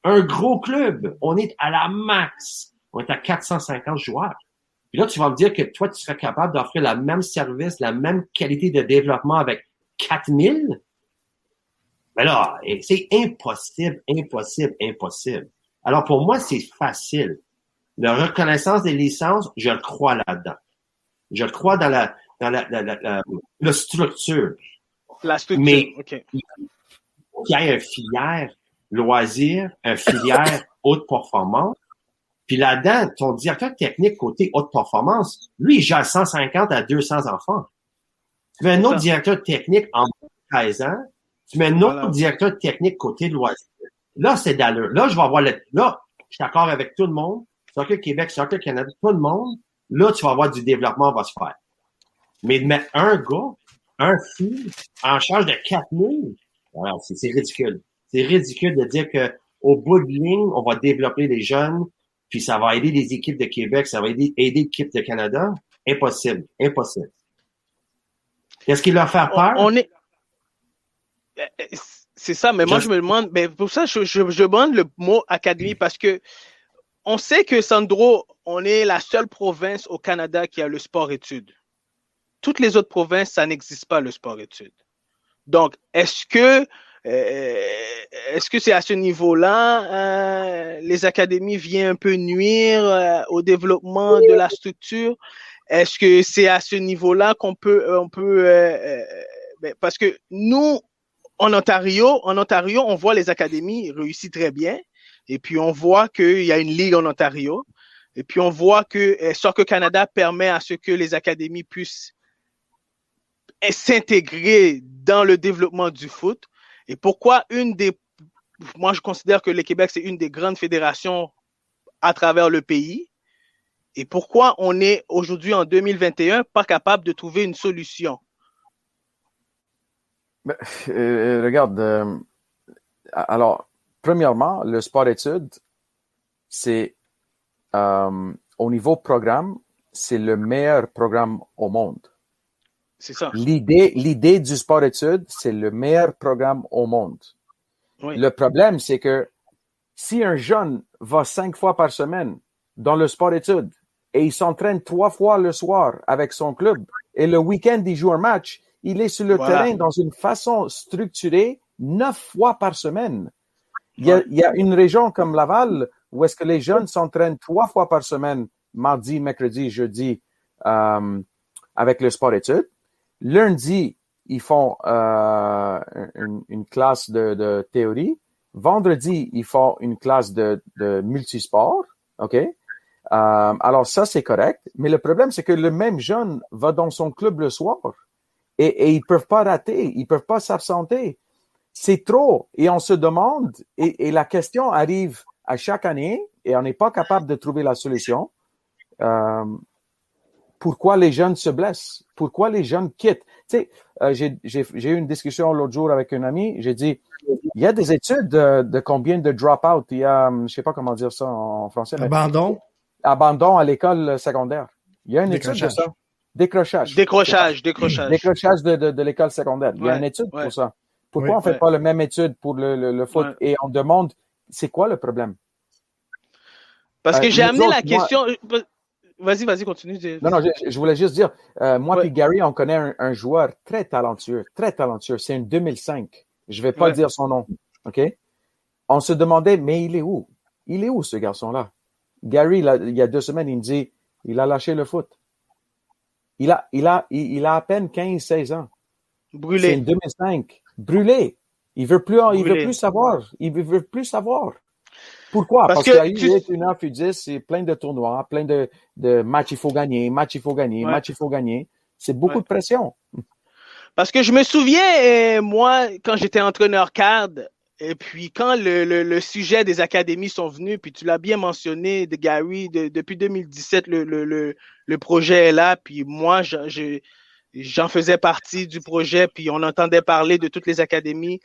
un gros club, on est à la max, on est à 450 joueurs. Puis là, tu vas me dire que toi, tu serais capable d'offrir le même service, la même qualité de développement avec 4000? Mais là, c'est impossible. Alors, pour moi, c'est facile. La reconnaissance des licences, je le crois là-dedans. Je le crois dans la structure. La structure, mais OK. Il faut qu'il y ait un filière loisir, un filière haute performance. Puis là-dedans, ton directeur technique côté haute performance, lui, il gère 150 à 200 enfants. Tu mets un autre directeur technique en 13 ans, tu mets un autre directeur technique côté loisir. Là, c'est d'allure. Là, je vais avoir là, je suis d'accord avec tout le monde. Soccer Québec, Soccer Canada, tout le monde. Là, tu vas avoir du développement va se faire. Mais de mettre un gars, un fille, en charge de 4000, alors, c'est ridicule. C'est ridicule de dire que au bout de ligne, on va développer les jeunes, puis ça va aider les équipes de Québec, ça va aider l'équipe de Canada. Impossible. Qu'est-ce qui leur fait peur? C'est ça, mais moi, je me demande, mais pour ça, je demande le mot académie parce que on sait que, Sandro, on est la seule province au Canada qui a le sport-études. Toutes les autres provinces, ça n'existe pas, le sport-études. Donc, est-ce que c'est à ce niveau-là, les académies viennent un peu nuire au développement de la structure? Est-ce que c'est à ce niveau-là qu'on peut, parce que nous, en Ontario, on voit les académies réussir très bien. Et puis, on voit qu'il y a une ligue en Ontario. Et puis, on voit que Soccer Canada permet à ce que les académies puissent s'intégrer dans le développement du foot et pourquoi moi je considère que le Québec c'est une des grandes fédérations à travers le pays et pourquoi on est aujourd'hui en 2021 pas capable de trouver une solution. Regarde, alors premièrement, le sport-études, c'est au niveau programme, c'est le meilleur programme au monde. C'est ça. L'idée du sport-études, c'est le meilleur programme au monde. Oui. Le problème, c'est que si un jeune va 5 fois par semaine dans le sport-études et il s'entraîne 3 fois le soir avec son club et le week-end, il joue un match, il est sur le terrain dans une façon structurée 9 fois par semaine. Il y a une région comme Laval où est-ce que les jeunes s'entraînent 3 fois par semaine, mardi, mercredi, jeudi, avec le sport-études. Lundi, ils font une classe de théorie. Vendredi, ils font une classe de multisport. OK? Alors, ça, c'est correct. Mais le problème, c'est que le même jeune va dans son club le soir et ils peuvent pas rater. Ils peuvent pas s'absenter. C'est trop. Et on se demande, et la question arrive à chaque année et on n'est pas capable de trouver la solution. Pourquoi les jeunes se blessent? Pourquoi les jeunes quittent? Tu sais, j'ai eu une discussion l'autre jour avec un ami. J'ai dit, il y a des études de combien de drop-out. Il y a, je sais pas comment dire ça en français. Abandon. Abandon à l'école secondaire. Il y a une étude de ça. Décrochage. Décrochage de l'école secondaire. Il y a une étude pour ça. Pourquoi on fait pas la même étude pour le foot? Et on demande, c'est quoi le problème? Parce que j'ai amené la question... Vas-y, continue. Non, je voulais juste dire, moi puis Gary, on connaît un joueur très talentueux. C'est un 2005. Je vais pas dire son nom, OK? On se demandait, mais il est où? Il est où, ce garçon-là? Gary, il y a 2 semaines, il me dit, il a lâché le foot. Il a à peine 15-16 ans. Brûlé. C'est un 2005. Brûlé. Il veut plus savoir. Il veut plus savoir. Pourquoi? Parce qu'il y a eu 1 U10, c'est plein de tournois, plein de matchs, il faut gagner. C'est beaucoup de pression. Parce que je me souviens, moi, quand j'étais entraîneur cadre, et puis quand le sujet des académies sont venus, puis tu l'as bien mentionné, de Gary, depuis 2017, le projet est là, puis moi, j'en faisais partie du projet, puis on entendait parler de toutes les académies.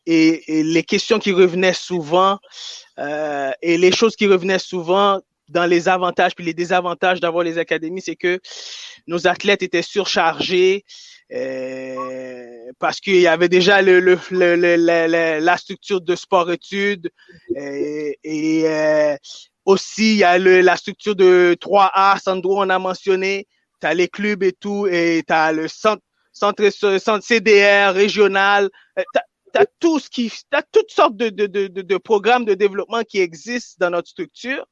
Et les questions qui revenaient souvent et les choses qui revenaient souvent dans les avantages puis les désavantages d'avoir les académies, c'est que nos athlètes étaient surchargés parce qu'il y avait déjà la structure de sport-études et aussi il y a la structure de 3A, Sandro on a mentionné, tu as les clubs et tout, et tu as le centre CDR régional, t'as toutes sortes de programmes de développement qui existent dans notre structure,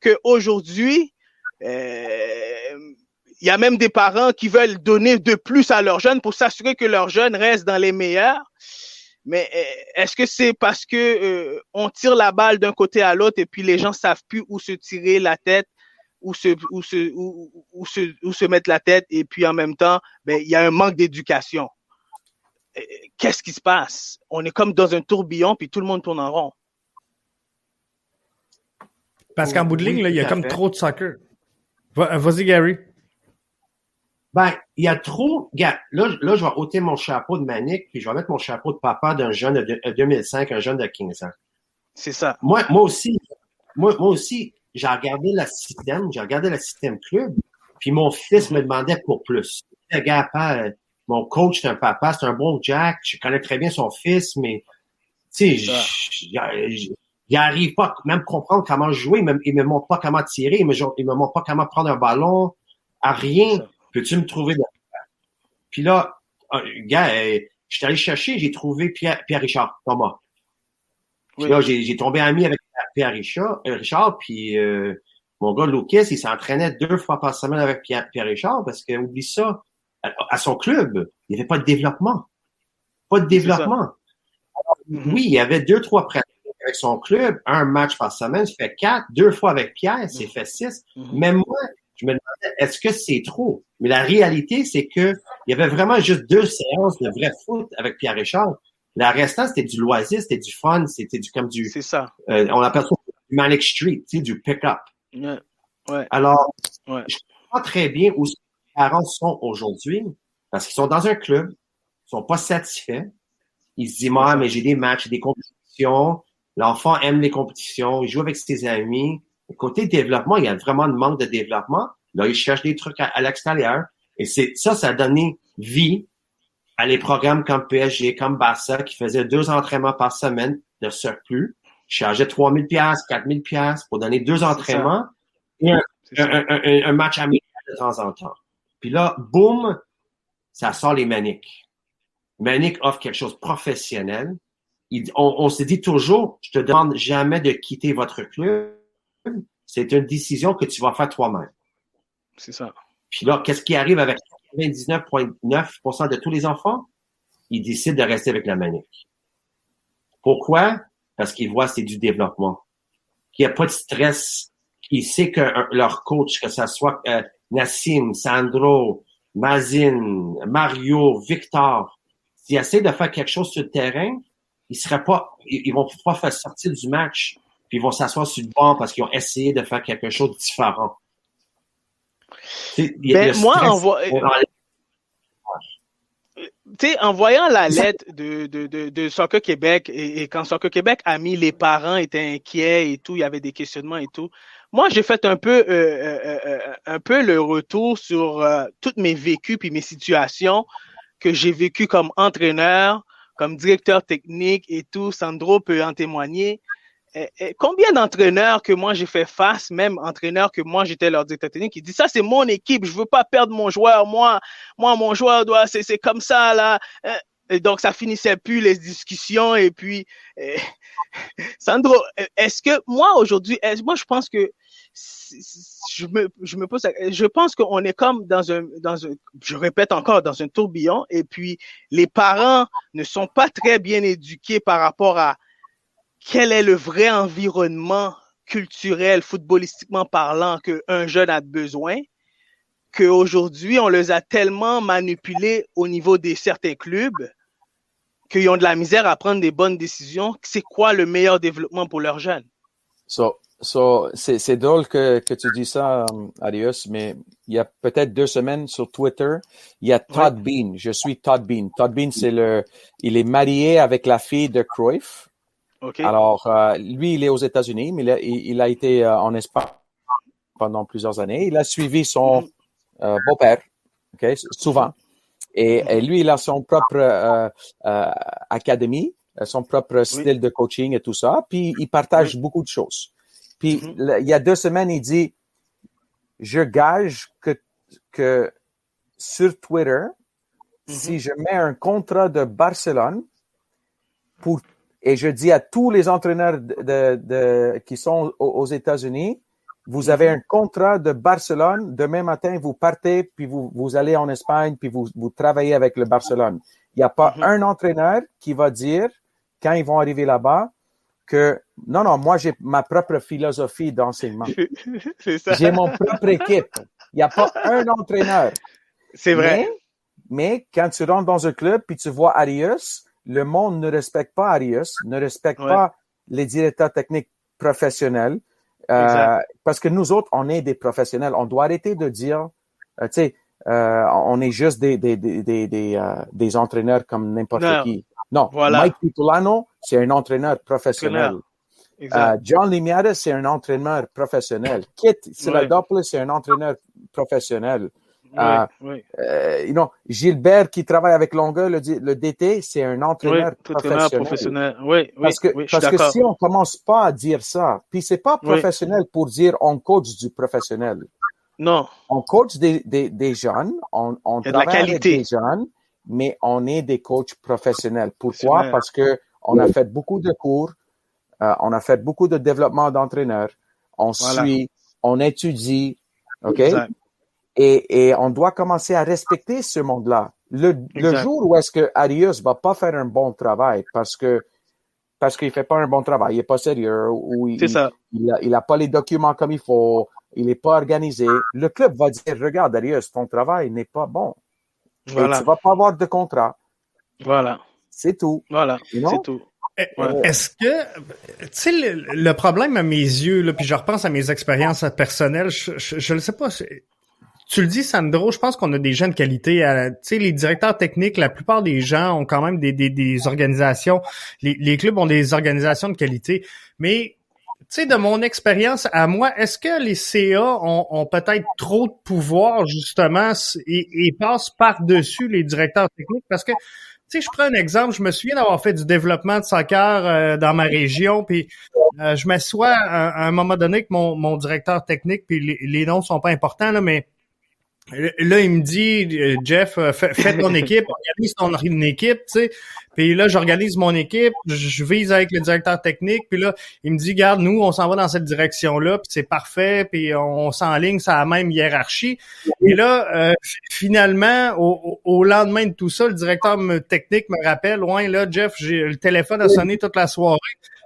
qu'aujourd'hui, il y a même des parents qui veulent donner de plus à leurs jeunes pour s'assurer que leurs jeunes restent dans les meilleurs. Mais est-ce que c'est parce que on tire la balle d'un côté à l'autre et puis les gens savent plus où se tirer la tête, où se mettre la tête, et puis en même temps, il y a un manque d'éducation? Qu'est-ce qui se passe? On est comme dans un tourbillon, puis tout le monde tourne en rond. Parce qu'en bout de ligne, là, il y a comme trop de soccer. Vas-y, Gary. Il y a trop... Là, je vais ôter mon chapeau de manique, puis je vais mettre mon chapeau de papa d'un jeune de 2005, un jeune de 15 ans. C'est ça. Moi aussi, j'ai regardé le système club, puis mon fils me demandait pour plus. Le gars, mon coach, c'est un papa, c'est un bon Jack. Je connais très bien son fils, mais tu sais, il n'arrive pas à même comprendre comment jouer. Il me montre pas comment tirer. Il me montre pas comment prendre un ballon. À rien. Peux-tu me trouver de... Puis là, gars, je suis allé chercher, j'ai trouvé Pierre-Richard, Thomas. Puis là, j'ai tombé ami avec Pierre-Richard, puis mon gars Lucas, il s'entraînait 2 fois par semaine avec Pierre-Richard, parce que, oublie ça, à son club, il n'y avait pas de développement. Alors, oui, il y avait 2-3 pratiques avec son club, 1 match par semaine, ça fait 4, 2 fois avec Pierre, ça fait 6. Même moi, je me demandais, est-ce que c'est trop? Mais la réalité, c'est que Il y avait vraiment juste 2 séances de vrai foot avec Pierre Richard. Le restant, c'était du loisir, c'était du fun, c'était comme du... C'est ça. On appelle ça du Manic Street, tu sais, du pick-up. Yeah. Ouais. Alors, ouais. je comprends très bien où les parents sont aujourd'hui, parce qu'ils sont dans un club, ils sont pas satisfaits. Ils se disent, mais j'ai des matchs, des compétitions. L'enfant aime les compétitions, il joue avec ses amis. Côté développement, il y a vraiment un manque de développement. Là, ils cherchent des trucs à l'extérieur. Et ça a donné vie à les programmes comme PSG, comme Barça, qui faisaient 2 entraînements par semaine de surplus. Ils chargeaient 3 000 $, 4 000 $ pour donner 2 entraînements et un match amical de temps en temps. Puis là, boum, ça sort les Manic. Manic offre quelque chose de professionnel. On se dit toujours, je te demande jamais de quitter votre club. C'est une décision que tu vas faire toi-même. C'est ça. Puis là, qu'est-ce qui arrive avec 99,9% de tous les enfants? Ils décident de rester avec la Manic. Pourquoi? Parce qu'ils voient que c'est du développement. Qu'il n'y a pas de stress. Qu'ils savent que leur coach, que ça soit Nassim, Sandro, Mazin, Mario, Victor, s'ils essaient de faire quelque chose sur le terrain, ils vont pas faire sortir du match, puis ils vont s'asseoir sur le banc parce qu'ils ont essayé de faire quelque chose de différent. En voyant la lettre de Soccer Québec et quand Soccer Québec a mis les parents étaient inquiets et tout, il y avait des questionnements et tout. Moi, j'ai fait un peu le retour sur toutes mes vécus puis mes situations que j'ai vécues comme entraîneur, comme directeur technique et tout. Sandro peut en témoigner. Combien d'entraîneurs que moi j'ai fait face, même entraîneurs que moi j'étais leur directeur technique, qui dit ça c'est mon équipe, je veux pas perdre mon joueur, moi mon joueur doit, c'est comme ça là. Et donc ça finissait plus les discussions et puis Sandro, est-ce que moi aujourd'hui, moi je pense que je me pose, je pense qu'on est comme dans un, je répète encore, dans un tourbillon et puis les parents ne sont pas très bien éduqués par rapport à quel est le vrai environnement culturel, footballistiquement parlant, qu'un jeune a besoin, qu'aujourd'hui, on les a tellement manipulés au niveau des certains clubs qu'ils ont de la misère à prendre des bonnes décisions. C'est quoi le meilleur développement pour leurs jeunes? C'est drôle que tu dis ça, Arius, mais il y a peut-être 2 semaines sur Twitter, il y a Todd Bean. Je suis Todd Bean. Todd Bean, il est marié avec la fille de Cruyff. Okay. Alors, lui, il est aux États-Unis, mais il a été en Espagne pendant plusieurs années. Il a suivi son beau-père, souvent. Et lui, il a son propre académie, son propre style de coaching et tout ça. Puis, il partage beaucoup de choses. Puis, il y a 2 semaines, il dit, je gage que sur Twitter, si je mets un contrat de Barcelone et je dis à tous les entraîneurs qui sont aux États-Unis, vous avez un contrat de Barcelone, demain matin, vous partez, puis vous allez en Espagne, puis vous travaillez avec le Barcelone. Il n'y a pas un entraîneur qui va dire, quand ils vont arriver là-bas, que non, moi, j'ai ma propre philosophie d'enseignement. C'est ça. J'ai mon propre équipe. Il n'y a pas un entraîneur. C'est vrai. Mais quand tu rentres dans un club, puis tu vois Arius, le monde ne respecte pas Arius, ne respecte pas les directeurs techniques professionnels, parce que nous autres, on est des professionnels. On doit arrêter de dire, on est juste des entraîneurs comme n'importe qui. Non, Mike Pitulano, c'est un entraîneur professionnel. John Limiada, c'est un entraîneur professionnel. Kit Siladopoulos, c'est un entraîneur professionnel. Gilbert qui travaille avec Longueuil, le DT, c'est un entraîneur professionnel. Parce que si on commence pas à dire ça, puis c'est pas professionnel pour dire on coach du professionnel. Non. On coach des jeunes, on travaille avec des jeunes, mais on est des coachs professionnels. Pourquoi? Parce que on a fait beaucoup de cours, on a fait beaucoup de développement d'entraîneurs, on suit, on étudie, OK? Exact. Et on doit commencer à respecter ce monde-là. Le jour où est-ce que Arius va pas faire un bon travail parce qu'il fait pas un bon travail, il est pas sérieux, ou il a pas les documents comme il faut, il est pas organisé, le club va dire, regarde Arius, ton travail n'est pas bon. Voilà. Et tu vas pas avoir de contrat. Voilà. C'est tout. Voilà, You know? c'est tout. Ouais. Est-ce que, tu sais, le problème à mes yeux, là, puis je repense à mes expériences personnelles, je le sais pas. Tu le dis, Sandro, je pense qu'on a des gens de qualité. Tu sais, les directeurs techniques, la plupart des gens ont quand même des organisations. Les clubs ont des organisations de qualité. Mais, tu sais, de mon expérience à moi, est-ce que les CA ont peut-être trop de pouvoir, justement, et passent par-dessus les directeurs techniques? Parce que, tu sais, je prends un exemple. Je me souviens d'avoir fait du développement de soccer dans ma région, puis je m'assois à un moment donné avec mon directeur technique, puis les noms sont pas importants, là, mais là, il me dit, Jeff, fais ton équipe, organise ton équipe, tu sais. Puis là, j'organise mon équipe, je vise avec le directeur technique, puis là, il me dit, regarde, nous, on s'en va dans cette direction-là, puis c'est parfait, puis on s'enligne sur la même hiérarchie. Et là, finalement, au lendemain de tout ça, le directeur technique me rappelle, ouais, là, Jeff, le téléphone a sonné toute la soirée.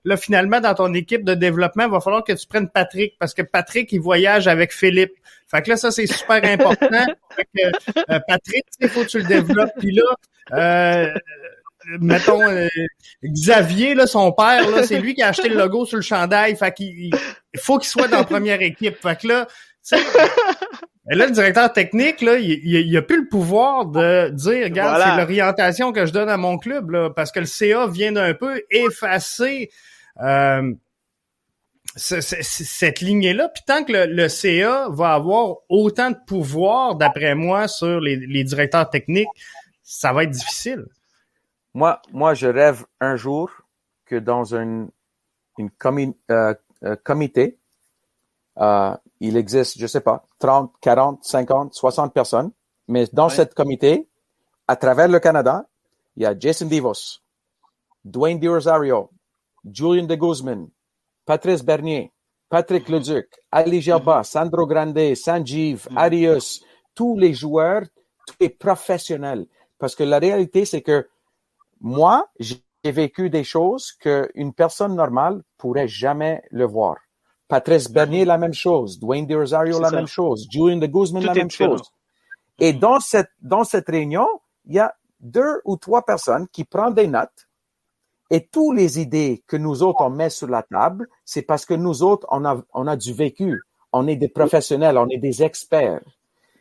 Là, finalement, dans ton équipe de développement, il va falloir que tu prennes Patrick, parce que Patrick, il voyage avec Philippe. Fait que là, ça, c'est super important. Fait que, Patrick, il faut que tu le développes. Puis là, mettons, Xavier, là, son père, là, c'est lui qui a acheté le logo sur le chandail. Fait qu'il faut qu'il soit dans la première équipe. Fait que là, tu sais, là, le directeur technique, là, il a plus le pouvoir de dire, regarde, c'est l'orientation que je donne à mon club, là, parce que le CA vient d'un peu effacer cette lignée-là. Puis tant que le CA va avoir autant de pouvoir, d'après moi, sur les directeurs techniques, ça va être difficile. Moi, je rêve un jour que dans une comité, il existe, je sais pas, 30, 40, 50, 60 personnes, mais dans cette comité, à travers le Canada, il y a Jason Devos, Dwayne DiRosario, Julian de Guzman, Patrice Bernier, Patrick Leduc, Ali Gerba, Sandro Grande, Sanjeev, Arius, tous les joueurs, tous les professionnels. Parce que la réalité, c'est que moi, j'ai vécu des choses qu'une personne normale pourrait jamais le voir. Patrice Bernier, la même chose. Dwayne DiRosario, la même chose. Julian de Guzman, la même chose. Et dans cette réunion, il y a 2 ou 3 personnes qui prennent des notes. Et toutes les idées que nous autres, on met sur la table, c'est parce que nous autres, on a du vécu. On est des professionnels, on est des experts.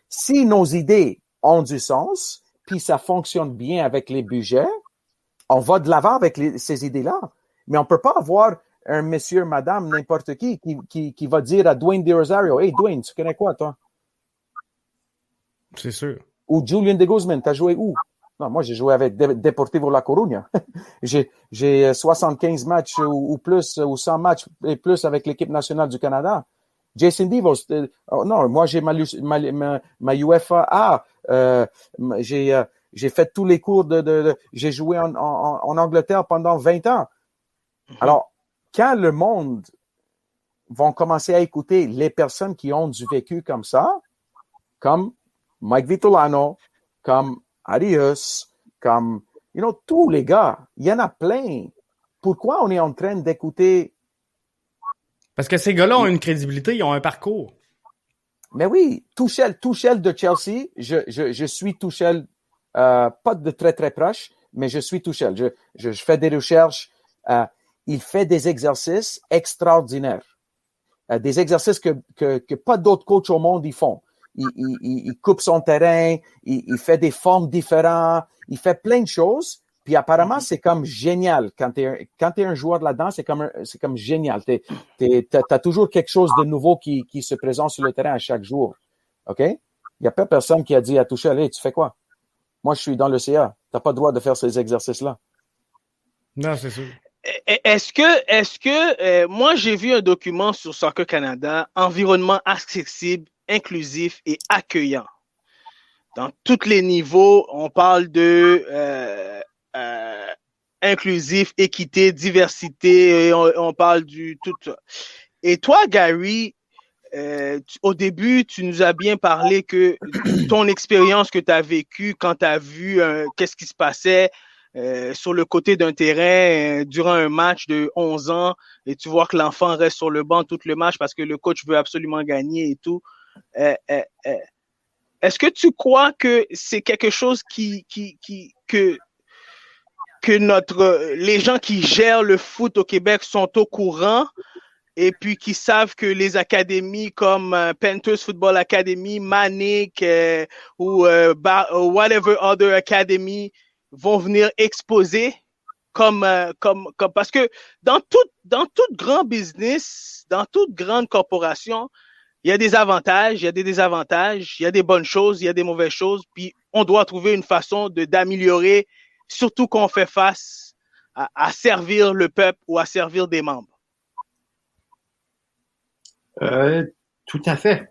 Si nos idées ont du sens, puis ça fonctionne bien avec les budgets, on va de l'avant avec ces idées-là. Mais on peut pas avoir un monsieur, madame, n'importe qui va dire à Dwayne DiRosario, « Hey, Dwayne, tu connais quoi, toi? » C'est sûr. Ou Julian de Guzman, t'as joué où? Non, moi, j'ai joué avec Deportivo La Coruña. j'ai 75 matchs ou plus, ou 100 matchs et plus avec l'équipe nationale du Canada. Jason Devos, non, moi, j'ai ma UEFA A. J'ai fait tous les cours j'ai joué en Angleterre pendant 20 ans. Alors, quand le monde va commencer à écouter les personnes qui ont du vécu comme ça, comme Mike Vitolano, comme Arius, comme, tous les gars, il y en a plein. Pourquoi on est en train d'écouter? Parce que ces gars-là ont une crédibilité, ils ont un parcours. Mais oui, Tuchel de Chelsea, je suis Tuchel, pas de très très proche, mais je suis Tuchel. Je fais des recherches. Il fait des exercices extraordinaires, des exercices que pas d'autres coachs au monde y font. Il coupe son terrain, il fait des formes différentes, il fait plein de choses. Puis apparemment, c'est comme génial. Quand t'es un joueur là-dedans, c'est comme génial. T'as toujours quelque chose de nouveau qui se présente sur le terrain à chaque jour. OK? Il y a pas personne qui a dit à Tuchel, hey, tu fais quoi? Moi, je suis dans le CA. T'as pas le droit de faire ces exercices-là. Non, c'est sûr. Est-ce que moi, j'ai vu un document sur Soccer Canada, environnement accessible, inclusif et accueillant. Dans tous les niveaux, on parle de inclusif, équité, diversité, et on parle du tout ça. Et toi, Gary, au début, tu nous as bien parlé que ton expérience que tu as vécue quand tu as vu qu'est-ce qui se passait sur le côté d'un terrain durant un match de 11 ans et tu vois que l'enfant reste sur le banc tout le match parce que le coach veut absolument gagner et tout. est-ce que tu crois que c'est quelque chose que les gens qui gèrent le foot au Québec sont au courant et puis qui savent que les académies comme Panthers Football Academy, Manic ou whatever other academy vont venir exposer comme parce que dans tout grand business, dans toute grande corporation, il y a des avantages, il y a des désavantages, il y a des bonnes choses, il y a des mauvaises choses, puis on doit trouver une façon d'améliorer, surtout quand on fait face à servir le peuple ou à servir des membres. Tout à fait.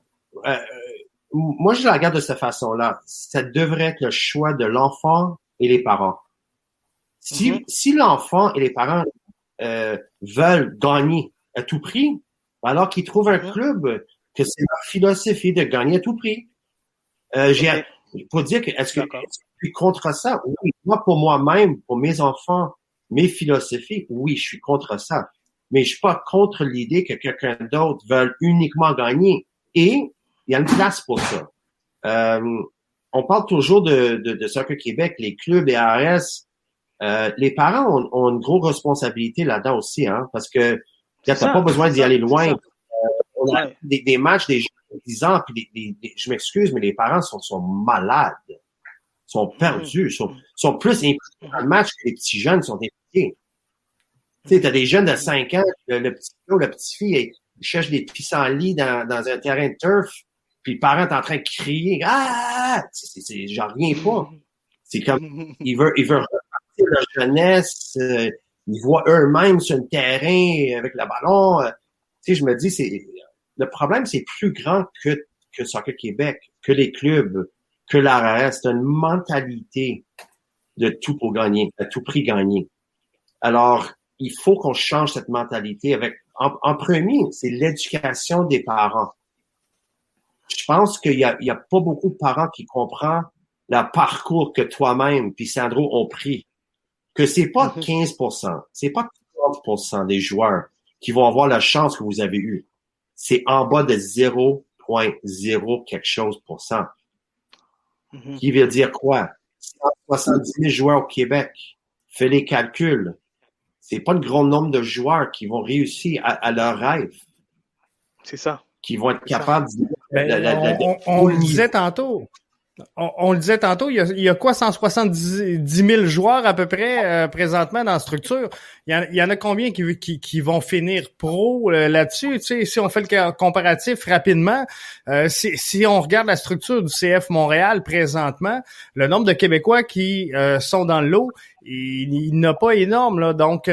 Moi, je la regarde de cette façon-là. Ça devrait être le choix de l'enfant et les parents. Si l'enfant et les parents veulent gagner à tout prix, alors qu'ils trouvent un club que c'est leur philosophie de gagner à tout prix. Pour dire que est-ce que je suis contre ça? Oui, moi, pour moi-même, pour mes enfants, mes philosophies, oui, je suis contre ça. Mais je suis pas contre l'idée que quelqu'un d'autre veuille uniquement gagner. Et il y a une place pour ça. On parle toujours de Soccer Québec, les clubs, les ARS. Les parents ont une grosse responsabilité là-dedans aussi, hein, parce que t'as pas besoin d'y aller loin. On a des matchs des jeunes de 10 ans, puis je m'excuse, mais les parents sont malades, sont perdus, sont plus impliqués dans le match que les petits jeunes sont impliqués. Tu sais, t'as des jeunes de 5 ans, le petit-fille, il cherche des pissenlits dans un terrain de turf, puis le parent est en train de crier, j'en reviens pas. C'est comme, il veut repartir leur jeunesse, ils voient eux-mêmes sur le terrain avec le ballon. Tu sais, je me dis, le problème, c'est plus grand que Soccer Québec, que les clubs, que l'ARS. C'est une mentalité de tout pour gagner, à tout prix gagner. Alors, il faut qu'on change cette mentalité en premier, c'est l'éducation des parents. Je pense qu'il y a pas beaucoup de parents qui comprennent le parcours que toi-même puis Sandro ont pris. Que c'est pas 15%, c'est pas 30% des joueurs qui vont avoir la chance que vous avez eue. C'est en bas de 0,0 quelque chose %. Qui veut dire quoi? 170 000 joueurs au Québec. Fais les calculs. C'est pas le grand nombre de joueurs qui vont réussir à leur rêve. C'est ça. Qui vont être capables on le disait tantôt. On le disait tantôt, il y a quoi, 170 000 joueurs à peu près présentement dans la structure. Il y en a combien qui vont finir pro là-dessus? Tu sais, si on fait le comparatif rapidement, si on regarde la structure du CF Montréal présentement, le nombre de Québécois qui sont dans le lot, il n'a pas énorme là. Donc,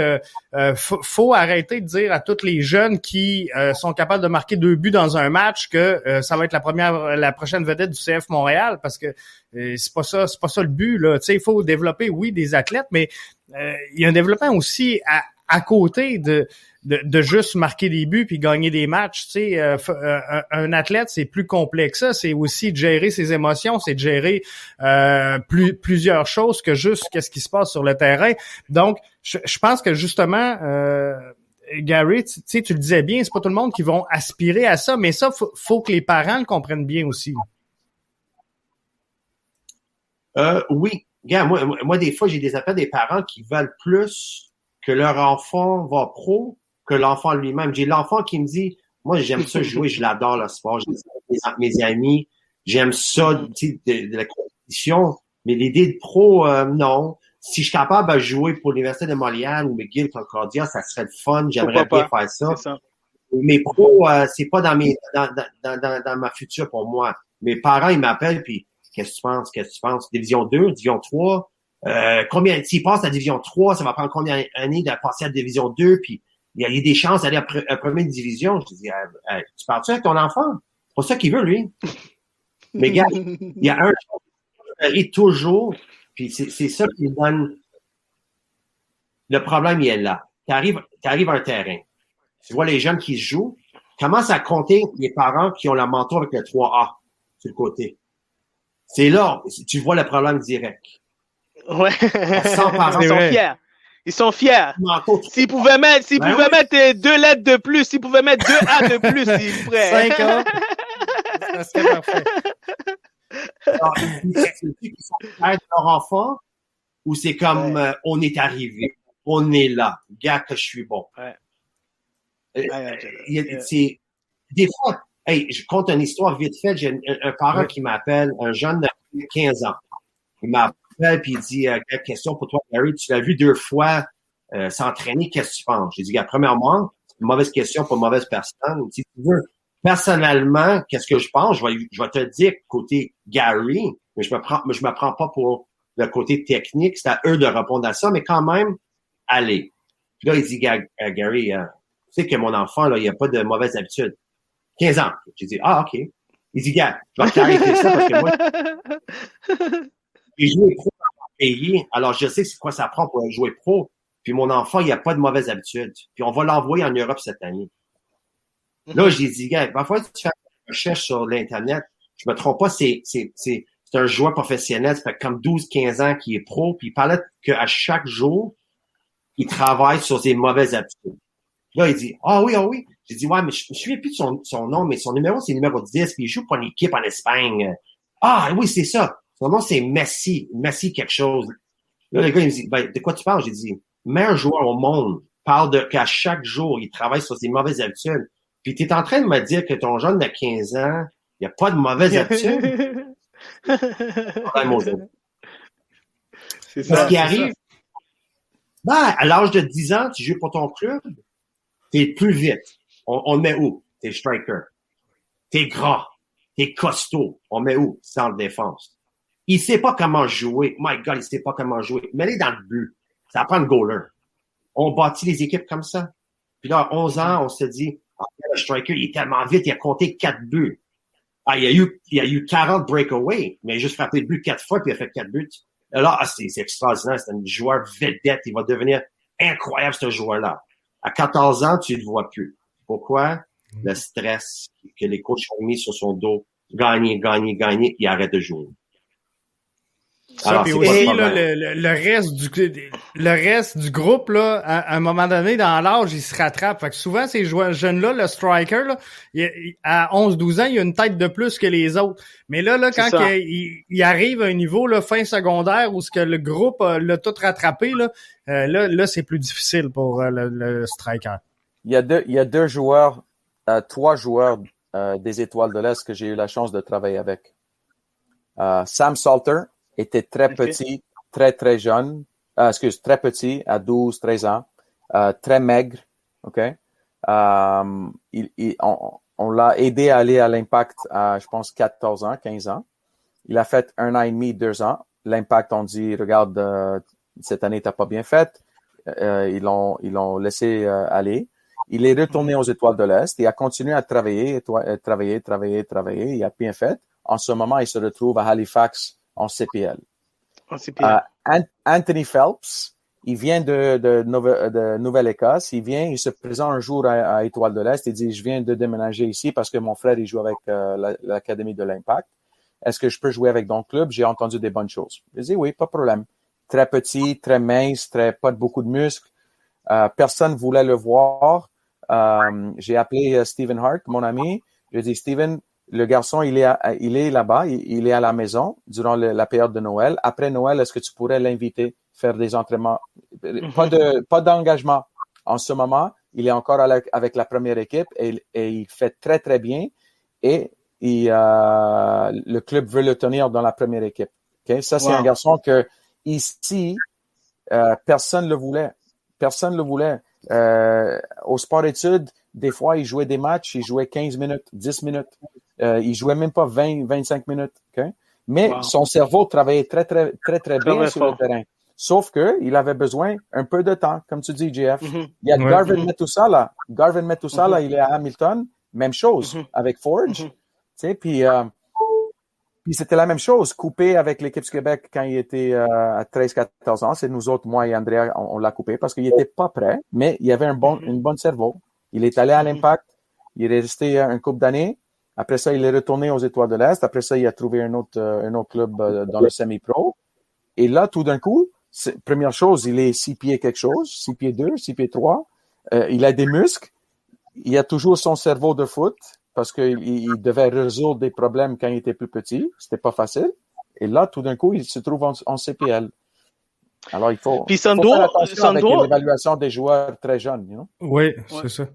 faut arrêter de dire à tous les jeunes qui sont capables de marquer 2 buts dans un match que ça va être la prochaine vedette du CF Montréal, parce que c'est pas ça le but là. Tu sais, il faut développer des athlètes, mais il y a un développement aussi à côté de juste marquer des buts puis gagner des matchs. Tu sais, un athlète, c'est plus complexe que ça. C'est aussi de gérer ses émotions, c'est de gérer plusieurs choses que juste qu'est-ce qui se passe sur le terrain. Donc, je pense que justement, Gary, tu sais, tu le disais bien, c'est pas tout le monde qui vont aspirer à ça, mais ça, faut que les parents le comprennent bien aussi. Oui. Regarde, moi, des fois, j'ai des appels des parents qui veulent plus que leur enfant va pro que l'enfant lui-même. J'ai l'enfant qui me dit, moi, j'aime ça jouer, je l'adore le sport, j'aime ça avec mes amis, j'aime ça, tu sais, de la compétition, mais l'idée de pro, non. Si je suis capable de jouer pour l'Université de Montréal ou McGill Concordia, ça serait le fun, j'aimerais bien faire ça. Mais pro, c'est pas dans ma future pour moi. Mes parents, ils m'appellent, puis qu'est-ce que tu penses? Division 2, Division 3? S'ils passent à Division 3, ça va prendre combien d'années de passer à la Division 2? Puis, il y a des chances d'aller à première division. Je dis, tu parles-tu avec ton enfant? C'est pas ça qu'il veut, lui. Mais gars, il y a un chose qui toujours, puis c'est ça qui donne. Le problème, il est là. T'arrives à un terrain. Tu vois les jeunes qui se jouent. Commence à compter les parents qui ont la manteau avec le 3A sur le côté. C'est là, tu vois le problème direct. Ouais. Parents, ils sont fiers. Ils sont fiers. S'ils pouvaient mettre 2 lettres de plus, s'ils pouvaient mettre 2 A de plus, s'ils pourraient. 5 A. Ça serait parfait. Alors, c'est qui sont fiers de leur enfant ou c'est comme on est arrivé, on est là, gars que je suis bon. C'est des fois, hey, je compte une histoire vite fait. J'ai un parent qui m'appelle, un jeune de 15 ans. Il m'appelle puis il dit quelle question pour toi, Gary? Tu l'as vu 2 fois s'entraîner, qu'est-ce que tu penses? J'ai dit, premièrement, c'est une mauvaise question pour une mauvaise personne. Si tu veux, personnellement, qu'est-ce que je pense? Je vais te dire côté Gary, mais je me prends pas pour le côté technique. C'est à eux de répondre à ça, mais quand même, allez. Puis là, il dit, Gary, tu sais que mon enfant, là, il n'y a pas de mauvaise habitude. 15 ans. J'ai dit, OK. Il dit, gars, je vais clarifier ça parce que moi, j'ai joué pro dans mon pays, alors je sais c'est quoi ça prend pour jouer pro. Puis mon enfant, il n'y a pas de mauvaise habitude. Puis on va l'envoyer en Europe cette année. Là, j'ai dit, gars, parfois tu fais une recherche sur l'Internet, je me trompe pas, c'est un joueur professionnel, ça fait comme 12-15 ans qu'il est pro, puis il parlait qu'à chaque jour, il travaille sur ses mauvaises habitudes. Là, il dit, ah oui. J'ai dit, ouais, mais je me souviens plus de son nom, mais son numéro, c'est le numéro 10, puis il joue pour une équipe en Espagne. Ah oui, c'est ça. Son nom, c'est Messi quelque chose. Là, le gars, il me dit, de quoi tu parles? J'ai dit, meilleur joueur au monde parle qu'à chaque jour, il travaille sur ses mauvaises habitudes. Puis tu es en train de me dire que ton jeune de 15 ans, il n'y a pas de mauvaises habitudes. C'est ça. Ce qui arrive, à l'âge de 10 ans, tu joues pour ton club, t'es plus vite. On met où? T'es striker. T'es gras. T'es costaud. On met où? Centre défense. Il sait pas comment jouer. My God, il sait pas comment jouer. Mets-les dans le but. Ça prend le goaler. On bâtit les équipes comme ça. Puis là, à 11 ans, on se dit, le striker, il est tellement vite, il a compté 4 buts. Il y a eu 40 breakaways, mais il a juste frappé le but 4 fois, puis il a fait 4 buts. Là, c'est extraordinaire. C'est un joueur vedette. Il va devenir incroyable, ce joueur-là. À 14 ans, tu ne le vois plus. Pourquoi? Le stress que les coachs ont mis sur son dos. Gagner, il arrête de jouer. Alors, puis aussi, là, le reste du groupe, là, à un moment donné, dans l'âge, il se rattrape. Fait que souvent, ces jeunes-là, le striker, là, à 11-12 ans, il a une tête de plus que les autres. Mais là, quand il arrive à un niveau, là, fin secondaire, où ce que le groupe l'a tout rattrapé, là, c'est plus difficile pour le striker. Il y a 2 joueurs, 3 joueurs des Étoiles de l'Est que j'ai eu la chance de travailler avec. Sam Salter était très petit, très jeune, très petit, à 12, 13 ans, très maigre, on l'a aidé à aller à l'Impact à, je pense, 14 ans, 15 ans. Il a fait 1 an et demi, 2 ans. L'Impact, on dit, regarde, cette année, t'as pas bien fait. Ils l'ont laissé aller. Il est retourné aux Étoiles de l'Est. Il a continué à travailler. Il a bien fait. En ce moment, il se retrouve à Halifax en CPL. Anthony Phelps, il vient de Nouvelle-Écosse. Il se présente un jour à Étoile de l'Est. Il dit, je viens de déménager ici parce que mon frère, il joue avec l'Académie de l'Impact. Est-ce que je peux jouer avec ton club? J'ai entendu des bonnes choses. Il dit, oui, pas de problème. Très petit, très mince, pas beaucoup de muscles. Personne voulait le voir. J'ai appelé Stephen Hart, mon ami. J'ai dit, Stephen, le garçon, il est là-bas, il est à la maison durant la période de Noël. Après Noël, est-ce que tu pourrais l'inviter faire des entraînements? Pas d'engagement. En ce moment, il est encore avec la première équipe et il fait très, très bien. Et le club veut le tenir dans la première équipe. Okay? Ça, c'est un garçon que ici, personne le voulait. Personne le voulait. Au sport-études, des fois, il jouait des matchs, il jouait 15 minutes, 10 minutes. Il jouait même pas 20, 25 minutes. Okay? Mais son cerveau travaillait très, très, très, très bien sur le terrain. Sauf que il avait besoin un peu de temps, comme tu dis, JF. Il y a Garvin Metusala. Garvin Metusala, il est à Hamilton. Même chose avec Forge. Tu sais, puis c'était la même chose, coupé avec l'équipe du Québec quand il était à 13-14 ans. C'est nous autres, moi et Andrea, on l'a coupé parce qu'il était pas prêt, mais il avait une bonne cerveau. Il est allé à l'Impact. Il est resté un couple d'années. Après ça, il est retourné aux Étoiles de l'Est. Après ça, il a trouvé un autre club dans le semi-pro. Et là, tout d'un coup, première chose, il est 6 pieds quelque chose, 6 pieds 2, 6 pieds 3. Il a des muscles. Il a toujours son cerveau de foot. parce qu'il devait résoudre des problèmes quand il était plus petit. C'était pas facile. Et là, tout d'un coup, il se trouve en CPL. Alors, il faut faire attention avec l'évaluation des joueurs très jeunes. You know? Oui, c'est ça.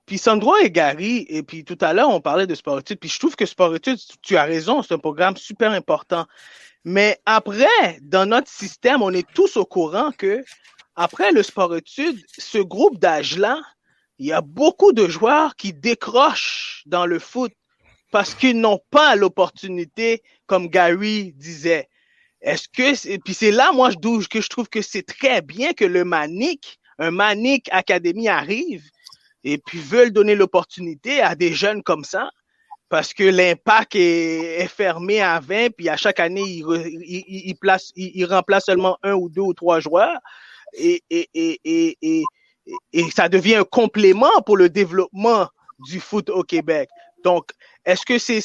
Puis Sandro et Gary, et puis tout à l'heure, on parlait de sport-études, puis je trouve que sport-études, tu as raison, c'est un programme super important. Mais après, dans notre système, on est tous au courant que après le sport-études, ce groupe d'âge-là, il y a beaucoup de joueurs qui décrochent dans le foot parce qu'ils n'ont pas l'opportunité, comme Gary disait. Puis c'est là, moi, que je trouve que c'est très bien que un Manic Academy arrive et puis veulent donner l'opportunité à des jeunes comme ça, parce que l'impact est fermé à 20, puis à chaque année, il remplace seulement 1 ou 2 ou 3 joueurs, et ça devient un complément pour le développement du foot au Québec. Donc, est-ce que ces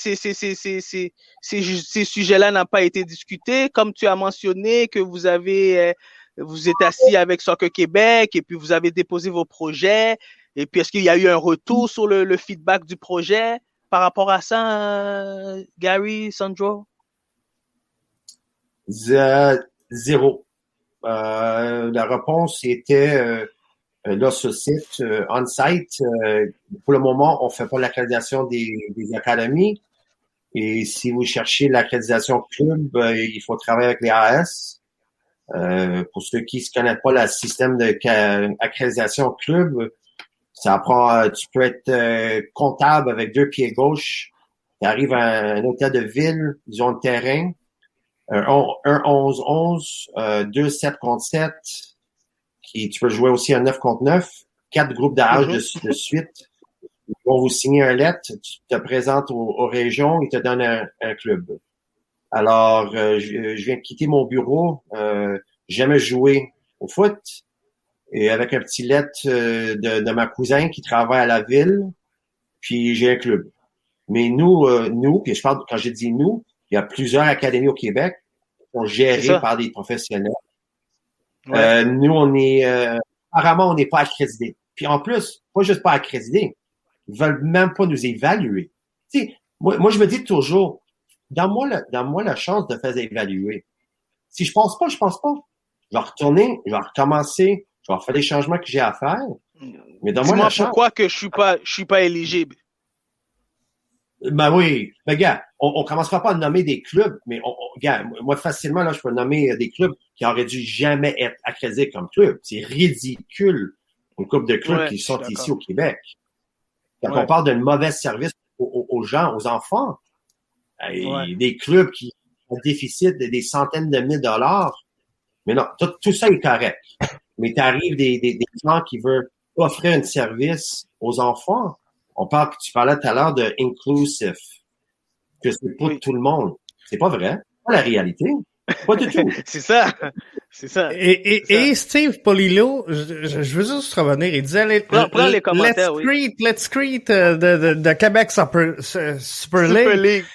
sujets-là n'ont pas été discutés, comme tu as mentionné que vous êtes assis avec Soccer Québec et puis vous avez déposé vos projets? Et puis, est-ce qu'il y a eu un retour sur le feedback du projet par rapport à ça, Gary, Sandro? Zéro. La réponse était là sur le site, on-site. Pour le moment, on ne fait pas l'accréditation des académies. Et si vous cherchez l'accréditation club, il faut travailler avec les AS. Pour ceux qui ne connaissent pas le système d'accréditation club, ça prend, tu peux être comptable avec 2 pieds gauche. Tu arrives à un hôtel de ville, zone de terrain, 1-11-11, 2-7 contre 7. Tu peux jouer aussi un 9 contre 9, 4 groupes d'âge de suite. Ils vont vous signer un lettre, tu te présentes aux régions, ils te donnent un club. Alors, je viens de quitter mon bureau, j'aimais jouer au foot, et avec un petit lettre de ma cousin qui travaille à la ville, puis j'ai un club. Mais nous, puis je parle, quand je dis nous, il y a plusieurs académies au Québec qui sont gérées par des professionnels. Ouais. Nous, apparemment, on n'est pas accrédités. Puis en plus, pas juste pas accrédités, ils veulent même pas nous évaluer. Tu sais, moi, je me dis toujours, donne-moi la chance de faire évaluer. Si je pense pas, je pense pas. Je vais retourner, je vais recommencer, je vais faire les changements que j'ai à faire. Mais donne-moi la chance. Pourquoi que je suis pas éligible? Ben oui. Ben, gars, on commencera pas à nommer des clubs, mais gars, moi, facilement, là, je peux nommer des clubs qui auraient dû jamais être accrédités comme club. C'est ridicule. Une couple de clubs qui sont ici au Québec. Quand on parle d'un mauvais service aux gens, aux enfants, des clubs qui ont un déficit de des centaines de mille dollars. Mais non, tout ça est correct. Mais t'arrives des gens qui veulent offrir un service aux enfants. Tu parlais tout à l'heure de inclusive, que c'est pas tout le monde. C'est pas vrai. C'est pas la réalité. Pas du tout. C'est ça. Et Steve Polillo, je veux juste revenir. Il disait, prends les commentaires, Let's create de Québec Super League.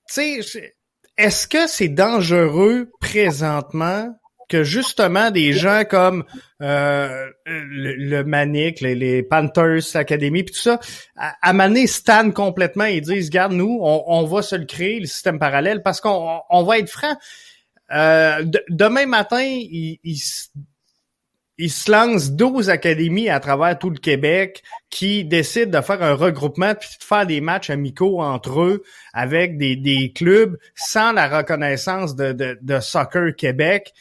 Tu sais, est-ce que c'est dangereux présentement que justement des gens comme le Manic, les Panthers Academy puis tout ça, à maner stand complètement et disent, regarde, nous, on va se le créer, le système parallèle, parce qu'on va être franc. Demain matin, il se lance 12 académies à travers tout le Québec qui décident de faire un regroupement puis de faire des matchs amicaux entre eux avec des clubs sans la reconnaissance de Soccer Québec.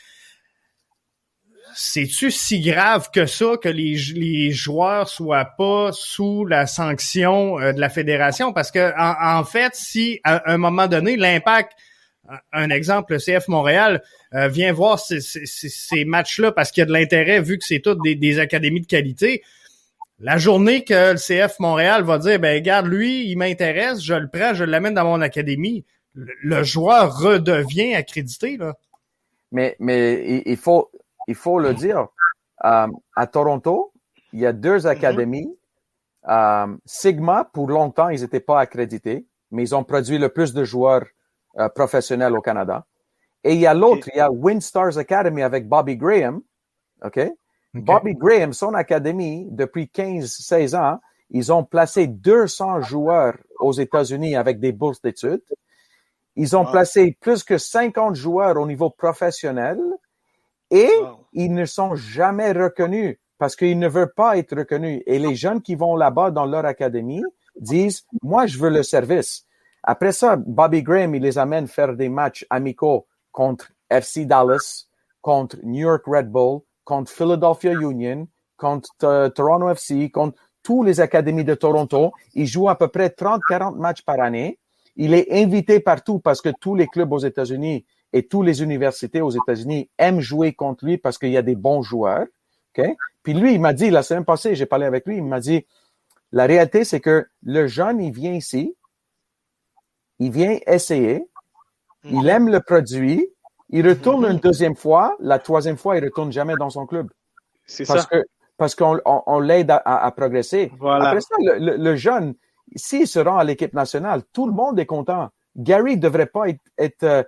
C'est-tu si grave que ça que les joueurs soient pas sous la sanction de la fédération? Parce que en fait, si à un moment donné, l'Impact, un exemple, le CF Montréal vient voir ces matchs-là parce qu'il y a de l'intérêt vu que c'est toutes des académies de qualité, la journée que le CF Montréal va dire, ben regarde, lui, il m'intéresse, je le prends, je l'amène dans mon académie, le joueur redevient accrédité, là. Mais il faut le dire. À Toronto, il y a 2 académies. Sigma, pour longtemps, ils n'étaient pas accrédités, mais ils ont produit le plus de joueurs professionnels au Canada. Et il y a l'autre, il y a Windstars Academy avec Bobby Graham. OK? Bobby Graham, son académie, depuis 15-16 ans, Ils ont placé 200 joueurs aux États-Unis avec des bourses d'études. Ils ont placé plus que 50 joueurs au niveau professionnel et ils ne sont jamais reconnus parce qu'ils ne veulent pas être reconnus. Et les jeunes qui vont là-bas dans leur académie disent, moi, je veux le service. Après ça, Bobby Graham, il les amène faire des matchs amicaux contre FC Dallas, contre New York Red Bull, contre Philadelphia Union, contre Toronto FC, contre tous les académies de Toronto. Il joue à peu près 30-40 matchs par année. Il est invité partout parce que tous les clubs aux États-Unis et toutes les universités aux États-Unis aiment jouer contre lui parce qu'il y a des bons joueurs. Okay? Puis lui, il m'a dit, la semaine passée, j'ai parlé avec lui, il m'a dit, la réalité, c'est que le jeune, il vient ici, il vient essayer, il aime le produit, il retourne une deuxième fois, la troisième fois, il retourne jamais dans son club. C'est parce ça. Parce qu'on l'aide à progresser. Voilà. Après ça, le jeune, s'il se rend à l'équipe nationale, tout le monde est content. Gary devrait pas être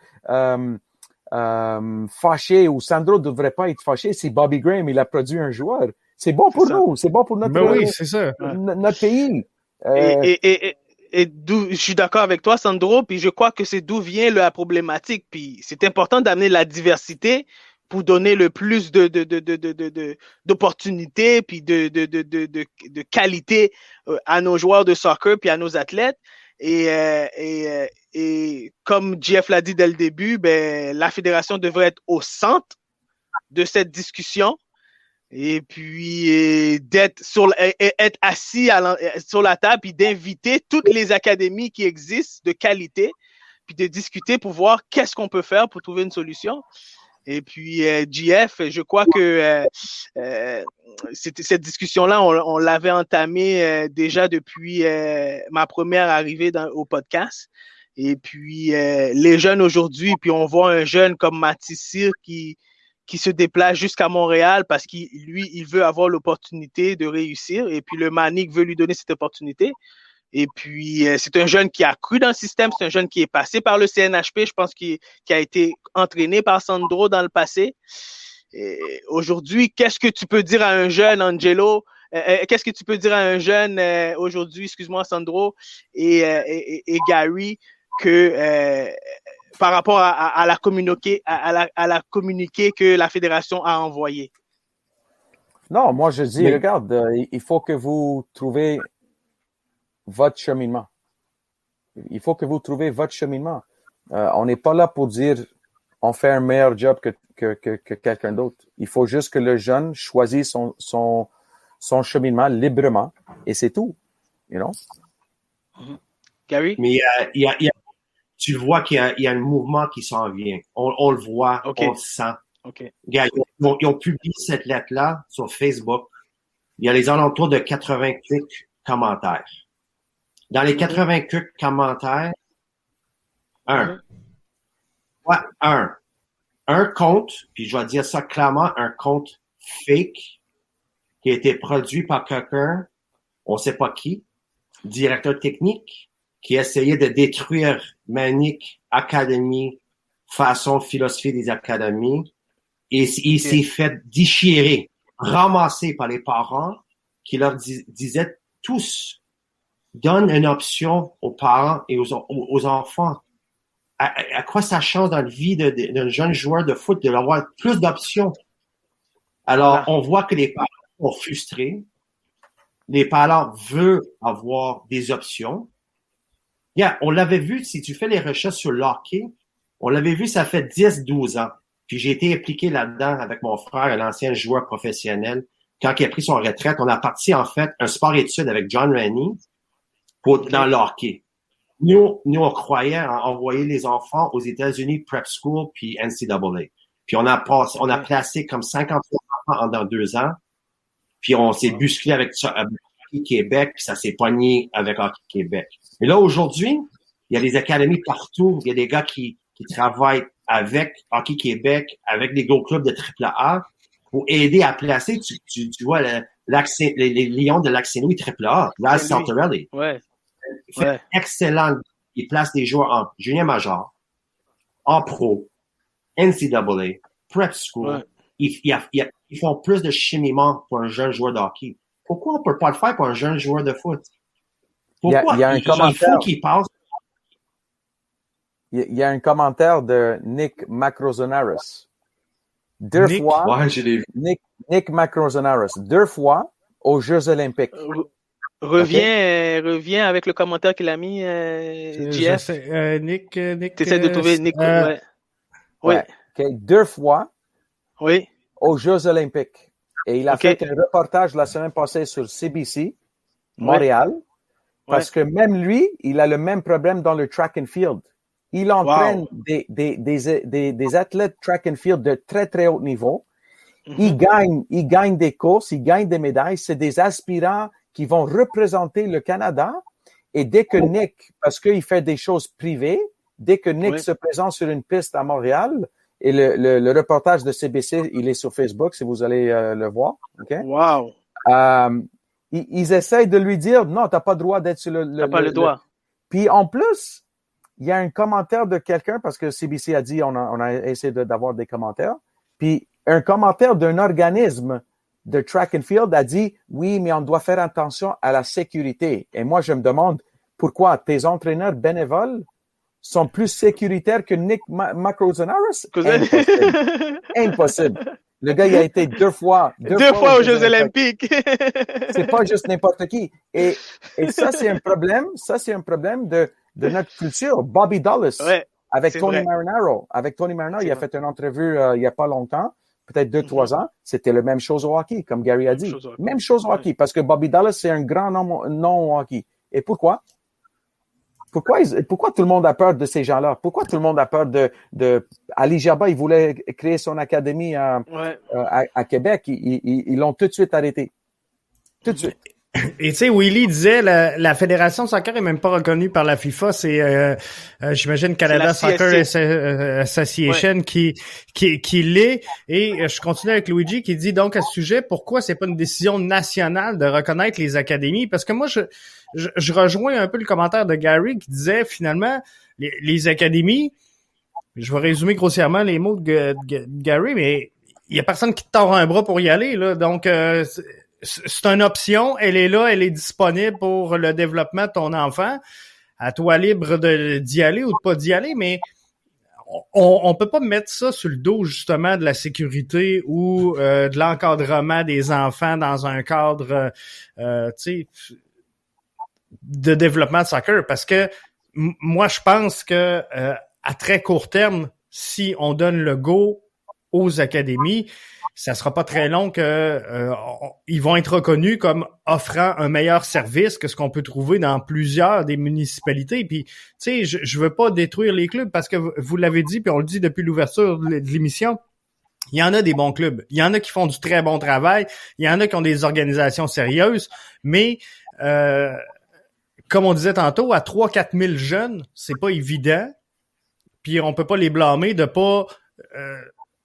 fâché ou Sandro devrait pas être fâché si Bobby Graham, il a produit un joueur. C'est bon pour nous, c'est bon pour notre, oui, c'est ça. Notre pays. Et d'où je suis d'accord avec toi, Sandro, puis je crois que c'est d'où vient la problématique. Puis c'est important d'amener la diversité pour donner le plus d'opportunités puis de qualité à nos joueurs de soccer puis à nos athlètes. Et comme Jeff l'a dit dès le début, ben la fédération devrait être au centre de cette discussion. Et puis d'être être assis sur la table et d'inviter toutes les académies qui existent de qualité, puis de discuter pour voir qu'est-ce qu'on peut faire pour trouver une solution. Et puis JF, je crois que cette discussion-là, on l'avait entamée déjà depuis ma première arrivée au podcast. Et puis les jeunes aujourd'hui, puis on voit un jeune comme Mathis Cyr qui se déplace jusqu'à Montréal parce qu'il veut avoir l'opportunité de réussir. Et puis le Manic veut lui donner cette opportunité. Et puis, c'est un jeune qui a cru dans le système. C'est un jeune qui est passé par le CNHP. Je pense qu'il a été entraîné par Sandro dans le passé. Aujourd'hui, qu'est-ce que tu peux dire à un jeune, Angelo? Qu'est-ce que tu peux dire à un jeune aujourd'hui, excuse-moi, Sandro et Gary, que par rapport à la communiqué que la fédération a envoyé? Non, moi je dis, regarde, il faut que vous trouviez votre cheminement. Il faut que vous trouviez votre cheminement. On n'est pas là pour dire on fait un meilleur job que quelqu'un d'autre. Il faut juste que le jeune choisisse son cheminement librement et c'est tout. You know? Gary? Mais tu vois qu'il y a un mouvement qui s'en vient. On le voit, on le sent. Okay. Ils ont publié cette lettre-là sur Facebook. Il y a les alentours de 88 commentaires. Dans les 88 commentaires, un compte, puis je vais dire ça clairement, un compte fake qui a été produit par quelqu'un, on sait pas qui, directeur technique, qui essayait de détruire Manic Academy, façon philosophie des académies, et il s'est fait déchirer, ramasser par les parents qui leur disaient tous, donne une option aux parents et aux enfants. À quoi ça change dans la vie d'un jeune joueur de foot de avoir plus d'options? Alors, on voit que les parents sont frustrés. Les parents veulent avoir des options. On l'avait vu, si tu fais les recherches sur l'hockey, on l'avait vu, ça fait 10-12 ans. Puis j'ai été impliqué là-dedans avec mon frère, un ancien joueur professionnel. Quand il a pris son retraite, on a parti en fait un sport-études avec John Rennie dans le hockey. Nous, on croyait à envoyer les enfants aux États-Unis, Prep School, puis NCAA. Puis on a placé comme 50 enfants dans 2 ans. Puis on s'est bousculé avec Hockey Québec, puis ça s'est pogné avec Hockey Québec. Et là, aujourd'hui, il y a des académies partout. Il y a des gars qui travaillent avec Hockey Québec, avec des gros clubs de AAA pour aider à placer, tu vois, les Lions de Lac-Saint-Louis AAA, Raz Saltarelli. Ouais. Il fait excellent. Il place des joueurs en junior major, en pro, NCAA, Prep School. Ils font plus de cheminement pour un jeune joueur de hockey. Pourquoi on peut pas le faire pour un jeune joueur de foot? Pourquoi? Il y a un commentaire. Il faut qu'il passe. Il y a un commentaire de Nick Macrozonaris. Nick Macrozonaris. 2 fois aux Jeux Olympiques. Reviens avec le commentaire qu'il a mis, JF. Nick. T'essaies de trouver Nick. Ouais. Ouais. Okay. 2 fois. Oui. Aux Jeux Olympiques. Et il a fait un reportage la semaine passée sur CBC, Montréal, parce que même lui, il a le même problème dans le track and field. Il entraîne des athlètes track and field de très, très haut niveau. Mm-hmm. Il gagne des courses, il gagne des médailles. C'est des aspirants qui vont représenter le Canada. Et dès que Nick, parce qu'il fait des choses privées, dès que Nick se présente sur une piste à Montréal, et le reportage de CBC, il est sur Facebook, si vous allez le voir. Okay? Wow. Ils essayent de lui dire, non, t'as pas le droit d'être sur t'as pas le droit. Puis en plus, il y a un commentaire de quelqu'un, parce que CBC a dit, on a essayé d'avoir des commentaires, puis un commentaire d'un organisme de track and field a dit, oui, mais on doit faire attention à la sécurité. Et moi, je me demande, pourquoi tes entraîneurs bénévoles sont plus sécuritaires que Nick Macrozonaris? Impossible. Le gars, il a été deux fois aux Jeux Olympiques. C'est pas juste n'importe qui. Et ça, c'est un problème. Ça, c'est un problème de notre culture. Bobby Dulles, avec Tony Marinaro. Avec Tony Marinaro, il a fait une entrevue il y a pas longtemps, peut-être 2-3 ans. C'était la même chose au hockey, comme Gary a dit. Même chose au hockey, parce que Bobby Dulles, c'est un grand nom au hockey. Et pourquoi? Pourquoi tout le monde a peur de ces gens-là? Pourquoi tout le monde a peur de Ali Jabba, il voulait créer son académie à Québec. Ils l'ont tout de suite arrêté. Tout de suite. Et tu sais, Willy disait, la Fédération de soccer est même pas reconnue par la FIFA. C'est, j'imagine, Canada Soccer Association qui l'est. Et je continue avec Luigi qui dit donc à ce sujet, pourquoi c'est pas une décision nationale de reconnaître les académies? Parce que moi, je rejoins un peu le commentaire de Gary qui disait, finalement, les académies, je vais résumer grossièrement les mots de Gary, mais il y a personne qui te tord un bras pour y aller, là. Donc, c'est une option, elle est là, elle est disponible pour le développement de ton enfant. À toi libre d'y aller ou de pas d'y aller, mais on peut pas mettre ça sur le dos justement de la sécurité ou de l'encadrement des enfants dans un cadre, tu sais, de développement de soccer, parce que moi je pense que à très court terme, si on donne le go aux académies, ça sera pas très long que ils vont être reconnus comme offrant un meilleur service que ce qu'on peut trouver dans plusieurs des municipalités. Puis, tu sais, je veux pas détruire les clubs parce que vous l'avez dit, puis on le dit depuis l'ouverture de l'émission. Il y en a des bons clubs. Il y en a qui font du très bon travail. Il y en a qui ont des organisations sérieuses. Mais, comme on disait tantôt, à 3-4 000 jeunes, c'est pas évident. Puis on peut pas les blâmer de pas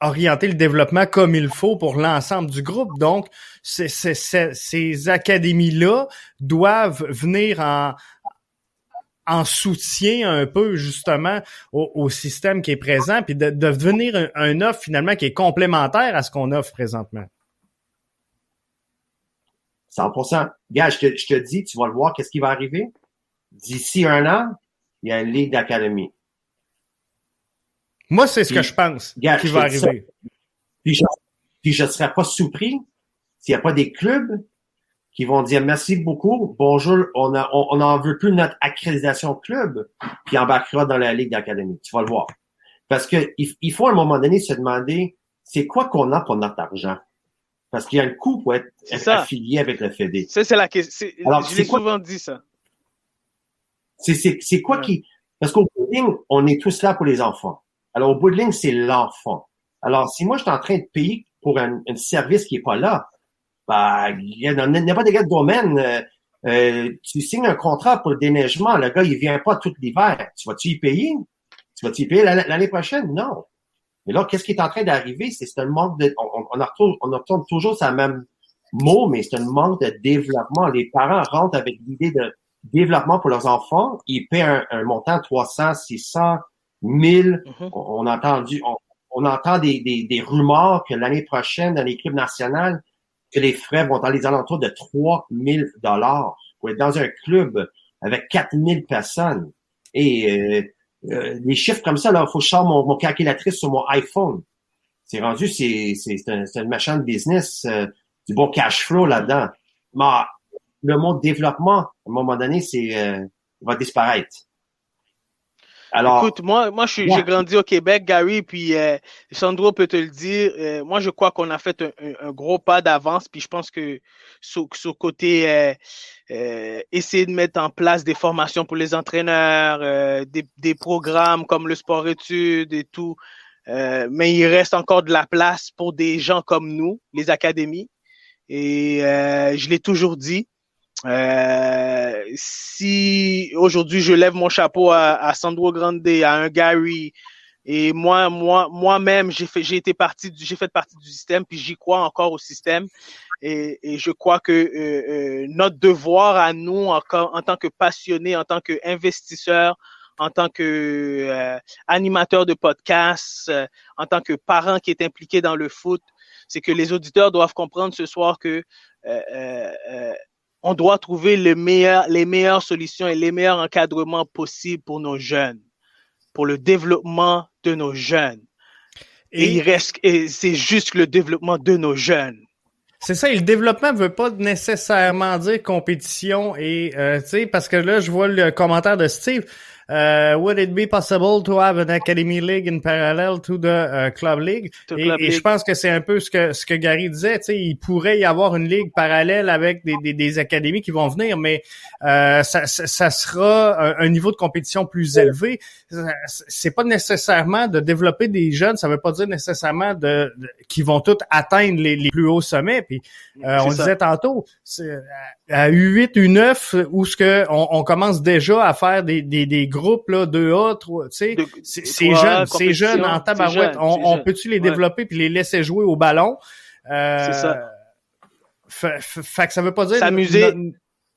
orienter le développement comme il faut pour l'ensemble du groupe. Donc, ces académies-là doivent venir en soutien un peu, justement, au système qui est présent, puis de devenir un offre, finalement, qui est complémentaire à ce qu'on offre présentement. 100%. Gars, je te dis, tu vas le voir, qu'est-ce qui va arriver? D'ici 1 an, il y a une ligue d'académie. Moi, c'est ce que je pense qui va arriver. Puis je ne serais pas surpris s'il n'y a pas des clubs qui vont dire merci beaucoup, bonjour, on n'en veut plus notre accréditation club, puis embarquera dans la ligue d'académie. Tu vas le voir. Parce que il faut à un moment donné se demander, c'est quoi qu'on a pour notre argent? Parce qu'il y a un coût pour être affilié avec le Fédé. Ça, c'est la question. Alors, je l'ai souvent dit, ça. C'est quoi qui... Parce qu'au bout de ligne, on est tous là pour les enfants. Alors, au bout de ligne, c'est l'enfant. Alors, si moi, je suis en train de payer pour un service qui est pas là, bah, dans n'importe quel domaine, tu signes un contrat pour le déneigement, le gars, il vient pas tout l'hiver. Tu vas-tu y payer? Tu vas-tu y payer l'année prochaine? Non. Mais là, qu'est-ce qui est en train d'arriver? C'est un manque de... On retourne toujours sur le même mot, mais c'est un manque de développement. Les parents rentrent avec l'idée de développement pour leurs enfants. Ils paient un montant 300, 600, 1000. On entend des rumeurs que l'année prochaine, dans les clubs nationaux, que les frais vont dans les alentours de 3 000 pour être dans un club avec 4 000 personnes. Et les chiffres comme ça, là, il faut que je sorte mon calculatrice sur mon iPhone. C'est rendu, c'est un machin de business, du bon cash flow là-dedans. Mais le mot développement, à un moment donné, va disparaître. Alors, écoute, moi, j'ai grandi au Québec, Gary, puis Sandro peut te le dire. Moi, je crois qu'on a fait un gros pas d'avance, puis je pense que sur côté essayer de mettre en place des formations pour les entraîneurs, des programmes comme le sport-études et tout. Mais il reste encore de la place pour des gens comme nous, les académies. Et je l'ai toujours dit. Si aujourd'hui je lève mon chapeau à Sandro Grande, à un Gary, et moi-même j'ai fait partie du système, puis j'y crois encore au système, et je crois que notre devoir à nous en tant que passionnés, en tant qu'investisseurs, en tant que animateur de podcast, en tant que parent qui est impliqué dans le foot, c'est que les auditeurs doivent comprendre ce soir que on doit trouver les meilleures solutions et les meilleurs encadrements possibles pour nos jeunes, pour le développement de nos jeunes. Et c'est juste le développement de nos jeunes. C'est ça, et le développement veut pas nécessairement dire compétition et tu sais, parce que là je vois le commentaire de Steve. Would it be possible to have an academy league in parallel to the club league? Et je pense que c'est un peu ce que Gary disait. Tu sais, il pourrait y avoir une ligue parallèle avec des académies qui vont venir, mais ça sera un niveau de compétition plus élevé. C'est pas nécessairement de développer des jeunes. Ça veut pas dire nécessairement qu'ils vont tous atteindre les plus hauts sommets. Puis on disait tantôt, à U8, U9, où on commence déjà à faire des groupes là 2A, 3, tu sais, c'est jeunes en tabarouette. On peut-tu les développer puis les laisser jouer au ballon? C'est ça. Fait que ça veut pas dire s'amuser.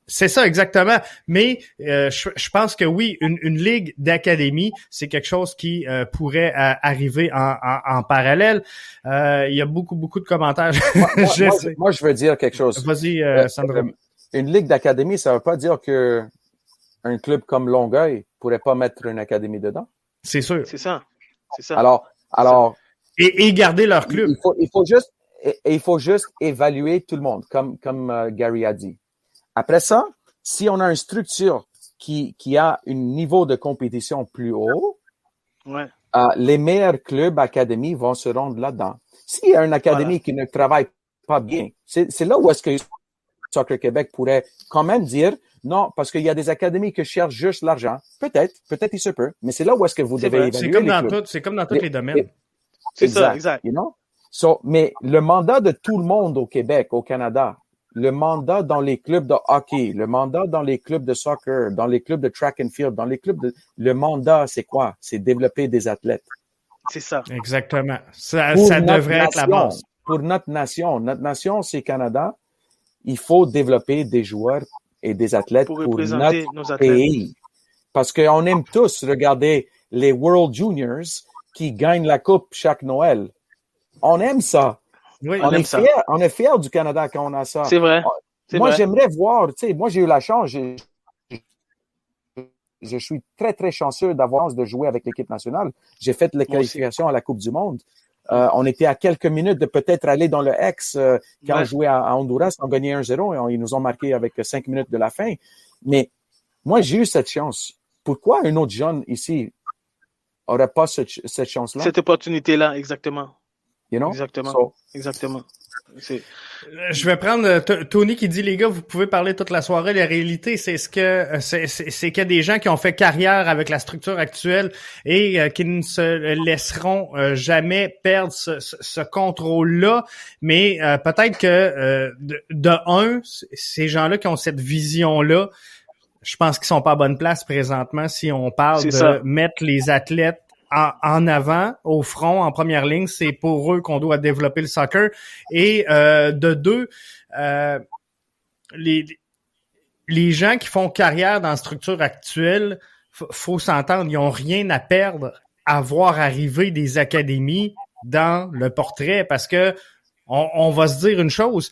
C'est ça, exactement. Mais je pense que oui, une ligue d'académie, c'est quelque chose qui pourrait arriver en parallèle. Il y a beaucoup de commentaires. Moi, je veux dire quelque chose. Vas-y, Sandra. Une ligue d'académie, ça veut pas dire que un club comme Longueuil pourrait pas mettre une académie dedans. C'est sûr. C'est ça. Alors. Et garder leur club. Il faut juste évaluer tout le monde, comme Gary a dit. Après ça, si on a une structure qui a un niveau de compétition plus haut, les meilleurs clubs académies vont se rendre là-dedans. S'il y a une académie qui ne travaille pas bien, c'est là où est-ce que Soccer Québec pourrait quand même dire non, parce qu'il y a des académies qui cherchent juste l'argent. Peut-être il se peut, mais c'est là où est-ce que vous devez évaluer. C'est comme dans tous les domaines. C'est ça, exact. You know? Mais le mandat de tout le monde au Québec, au Canada, le mandat dans les clubs de hockey, le mandat dans les clubs de soccer, dans les clubs de track and field, le mandat, c'est quoi? C'est développer des athlètes. C'est ça. Exactement. Ça devrait être la base. Pour notre nation, c'est Canada. Il faut développer des joueurs et des athlètes pour notre pays. Parce qu'on aime tous regarder les World Juniors qui gagnent la coupe chaque Noël. On aime ça. Oui, on est fiers du Canada quand on a ça. C'est vrai. J'aimerais voir, tu sais, moi, j'ai eu la chance, je suis très, très chanceux d'avoir de jouer avec l'équipe nationale. J'ai fait les qualifications à la Coupe du Monde. On était à quelques minutes de peut-être aller dans le X quand on jouait à Honduras, on gagnait 1-0 et ils nous ont marqué avec 5 minutes de la fin. Mais moi, j'ai eu cette chance. Pourquoi un autre jeune ici n'aurait pas cette chance-là? Cette opportunité-là, exactement. You know? Exactement. Je vais prendre Tony qui dit, les gars, vous pouvez parler toute la soirée. La réalité, c'est qu'il y a des gens qui ont fait carrière avec la structure actuelle et qui ne se laisseront jamais perdre ce contrôle-là. Mais peut-être que ces gens-là qui ont cette vision-là, je pense qu'ils sont pas à bonne place présentement si on parle mettre les athlètes en avant, au front, en première ligne. C'est pour eux qu'on doit développer le soccer. Et de deux, les gens qui font carrière dans la structure actuelle, faut s'entendre, ils ont rien à perdre à voir arriver des académies dans le portrait, parce que on va se dire une chose,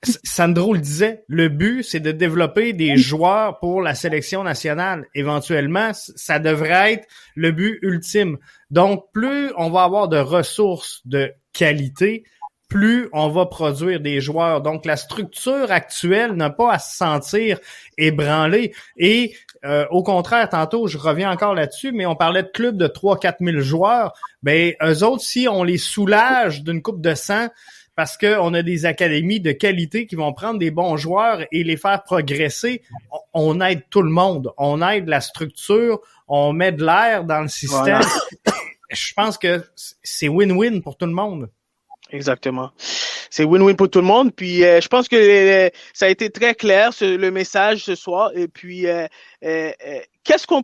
Sandro le disait, le but, c'est de développer des joueurs pour la sélection nationale. Éventuellement, ça devrait être le but ultime. Donc, plus on va avoir de ressources de qualité, plus on va produire des joueurs. Donc, la structure actuelle n'a pas à se sentir ébranlée. Et au contraire, tantôt, je reviens encore là-dessus, mais on parlait de clubs de 3-4 000 joueurs. Ben, eux autres, si on les soulage d'une coupe de sang, parce qu'on a des académies de qualité qui vont prendre des bons joueurs et les faire progresser, on aide tout le monde. On aide la structure, on met de l'air dans le système. Voilà. Je pense que c'est win-win pour tout le monde. Exactement. C'est win-win pour tout le monde. Puis, je pense que ça a été très clair, le message ce soir. Et puis, qu'est-ce qu'on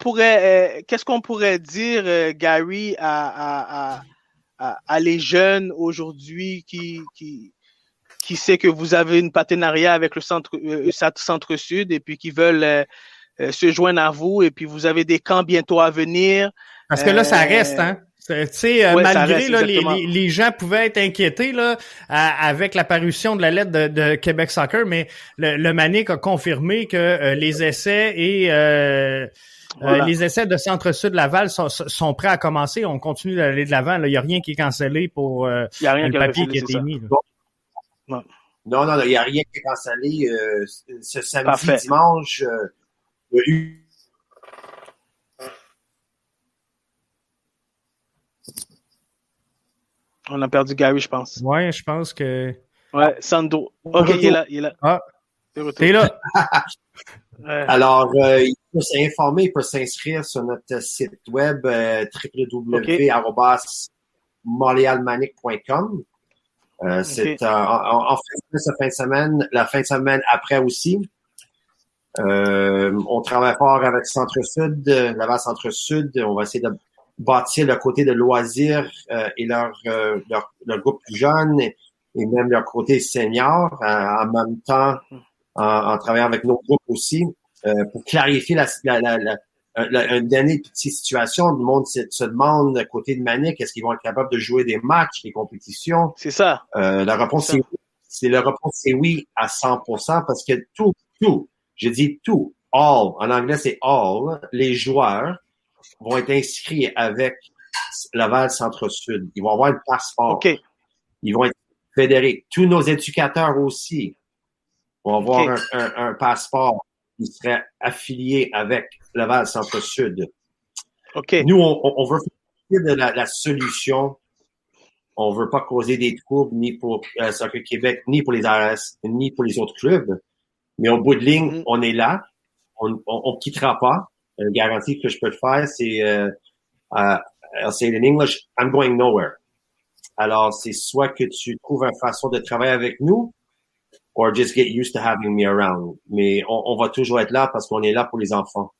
pourrait dire, Gary, à les jeunes aujourd'hui qui sait que vous avez une partenariat avec le Centre-Sud et puis qui veulent se joindre à vous et puis vous avez des camps bientôt à venir. Parce que là, ça reste, hein? Tu sais, ouais, malgré là, les gens pouvaient être inquiétés là avec l'apparition de la lettre de Québec Soccer, mais le Manic a confirmé que les essais et voilà. Les essais de Centre-Sud Laval sont prêts à commencer. On continue d'aller de l'avant. Il n'y a rien qui est cancellé pour le papier qui a été mis. Non, il n'y a rien qui est cancellé. Ce samedi, parfait. Dimanche, on a perdu Gary, je pense. Ouais, je pense que... Ouais, Sando. OK, il est là. Ah, t'es là. Alors, il peut s'informer, il peut s'inscrire sur notre site web www.montrealmanic.com. C'est en fait cette fin de semaine, la fin de semaine après aussi. On travaille fort avec Centre-Sud, Laval Centre-Sud. On va essayer de bâtir le côté de loisirs et leur groupe plus jeune et même leur côté senior en même temps en travaillant avec nos groupes aussi pour clarifier une dernière petite situation. Le monde se demande côté de Manic, est-ce qu'ils vont être capables de jouer des matchs, des compétitions? C'est ça. La réponse c'est oui. La réponse c'est oui à 100% parce que tout, je dis tout, all, en anglais c'est all, les joueurs vont être inscrits avec Laval Centre-Sud. Ils vont avoir le passeport. Okay. Ils vont être fédérés. Tous nos éducateurs aussi vont avoir un passeport qui serait affilié avec Laval Centre-Sud. Okay. Nous, on veut faire de la solution. On veut pas causer des troubles ni pour Soccer Québec, ni pour les ARS, ni pour les autres clubs. Mais au bout de ligne, on est là. On quittera pas. Une garantie que je peux te faire, c'est I'll say it in English, I'm going nowhere. Alors, c'est soit que tu trouves une façon de travailler avec nous, or just get used to having me around. Mais on va toujours être là parce qu'on est là pour les enfants.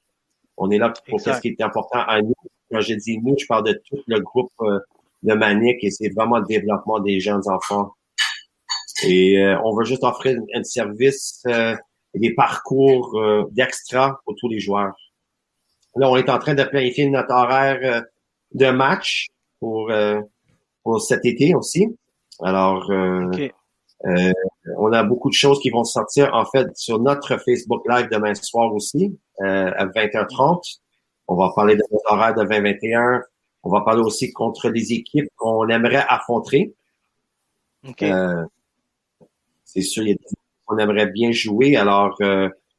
On est là pour ce qui est important à nous. Quand je dis nous, je parle de tout le groupe de Manic et c'est vraiment le développement des jeunes enfants. Et on veut juste offrir un service et des parcours d'extra pour tous les joueurs. Là, on est en train de planifier notre horaire de match pour cet été aussi. Alors, on a beaucoup de choses qui vont sortir, en fait, sur notre Facebook Live demain soir aussi, à 20h30. On va parler de notre horaire de 20-21. On va parler aussi contre les équipes qu'on aimerait affronter. C'est sûr, il y a des équipes qu'on aimerait bien jouer. Alors,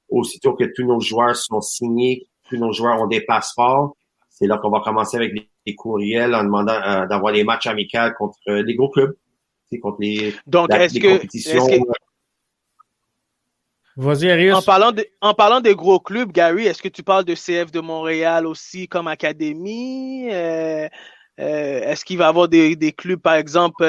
aussitôt que tous nos joueurs sont signés, tous nos joueurs ont des passeports, c'est là qu'on va commencer avec les courriels en demandant d'avoir les matchs amicaux contre les gros clubs, contre les compétitions. Vas-y, Arius. En parlant des gros clubs, Gary, est-ce que tu parles de CF de Montréal aussi comme académie? Est-ce qu'il va y avoir des clubs, par exemple,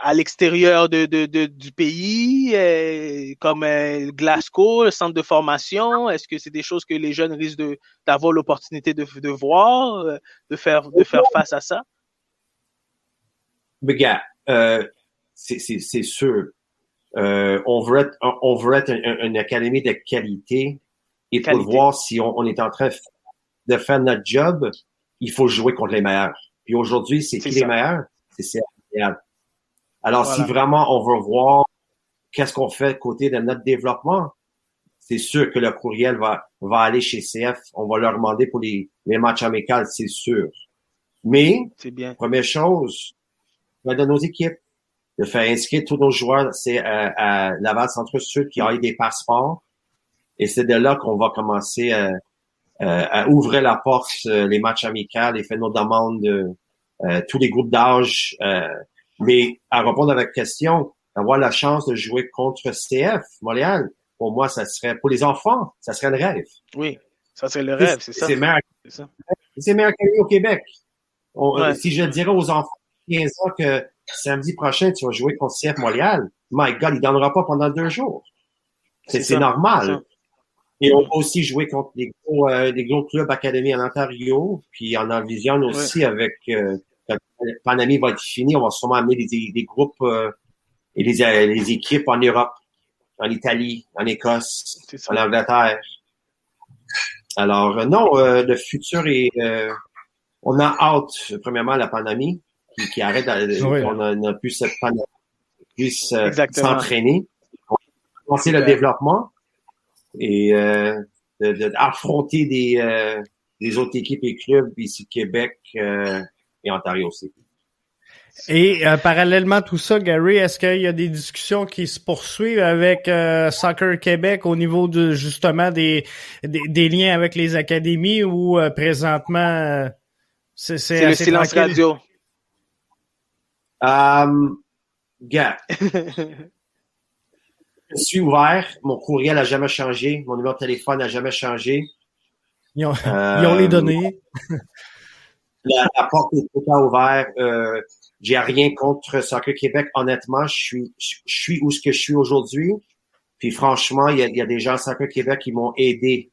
à l'extérieur du pays, comme Glasgow, le centre de formation? Est-ce que c'est des choses que les jeunes risquent d'avoir l'opportunité de voir, de faire face à ça? Mais gars, c'est sûr. On veut être une académie de qualité et pour voir si on est en train de faire notre job, il faut jouer contre les meilleurs. Puis aujourd'hui, c'est qui les meilleurs? C'est CF. Alors, si vraiment on veut voir qu'est-ce qu'on fait côté de notre développement? C'est sûr que le courriel va aller chez CF. On va leur demander pour les matchs amicaux, c'est sûr. Mais, c'est bien. Première chose, de nos équipes, de faire inscrire tous nos joueurs, c'est à Laval Centre-Sud qui ont eu des passeports. Et c'est de là qu'on va commencer à ouvrir la porte, les matchs amicaux et faire nos demandes tous les groupes d'âge. Mais à répondre à votre question, avoir la chance de jouer contre CF Montréal, pour moi, ça serait, pour les enfants, ça serait le rêve. Oui, ça serait le rêve, c'est ça. C'est meilleur qu'aller au Québec. Si je dirais aux enfants de 15 ans que samedi prochain, tu vas jouer contre CF Montréal, my God, il ne donnera pas pendant 2 jours. C'est normal. Et on va aussi jouer contre des gros clubs académiques en Ontario, puis en Vision aussi avec quand la pandémie va être finie, on va sûrement amener des groupes et les équipes en Europe, en Italie, en Écosse, en Angleterre. Alors non, le futur est on a hâte, premièrement, la pandémie qui arrête, on a pu cette pandémie puisse s'entraîner, commencer le développement et affronter des autres équipes et clubs ici Québec et Ontario aussi. Et parallèlement à tout ça, Gary, est-ce qu'il y a des discussions qui se poursuivent avec Soccer Québec au niveau de justement des liens avec les académies ou présentement c'est le silence tranquille? radio. Gars, je suis ouvert. Mon courriel n'a jamais changé. Mon numéro de téléphone n'a jamais changé. Ils ont les données. La porte est tout à ouverte. J'ai rien contre Soccer Québec. Honnêtement, je suis où ce que je suis aujourd'hui. Puis franchement, il y a des gens à Soccer Québec qui m'ont aidé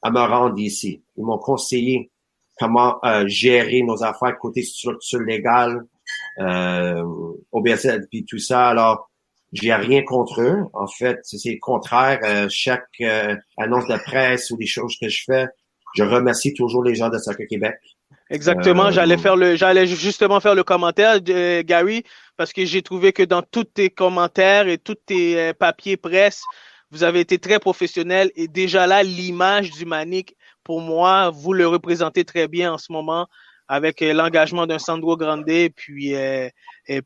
à me rendre ici. Ils m'ont conseillé comment gérer nos affaires côté structure légale, OBS puis tout ça. Alors, j'ai rien contre eux. En fait, c'est le contraire. Chaque annonce de presse ou des choses que je fais, je remercie toujours les gens de Soccer Québec. Exactement, j'allais justement faire le commentaire, Gary, parce que j'ai trouvé que dans tous tes commentaires et tous tes papiers presse, vous avez été très professionnel et déjà là, l'image du Manic, pour moi, vous le représentez très bien en ce moment avec l'engagement d'un Sandro Grande. Puis,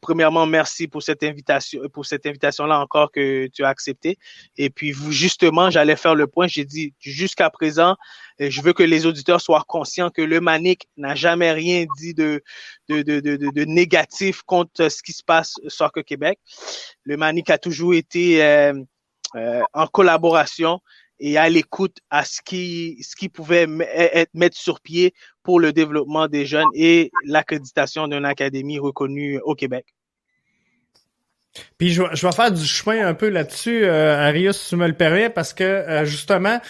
premièrement, merci pour cette invitation-là encore que tu as acceptée. Et puis, vous, justement, j'allais faire le point. J'ai dit, jusqu'à présent, je veux que les auditeurs soient conscients que le Manic n'a jamais rien dit de négatif contre ce qui se passe au Soccer Québec. Le Manic a toujours été en collaboration et à l'écoute à ce qui pouvait être mettre sur pied pour le développement des jeunes et l'accréditation d'une académie reconnue au Québec. Puis je vais faire du chemin un peu là-dessus, Arius, si tu me le permets, parce que justement,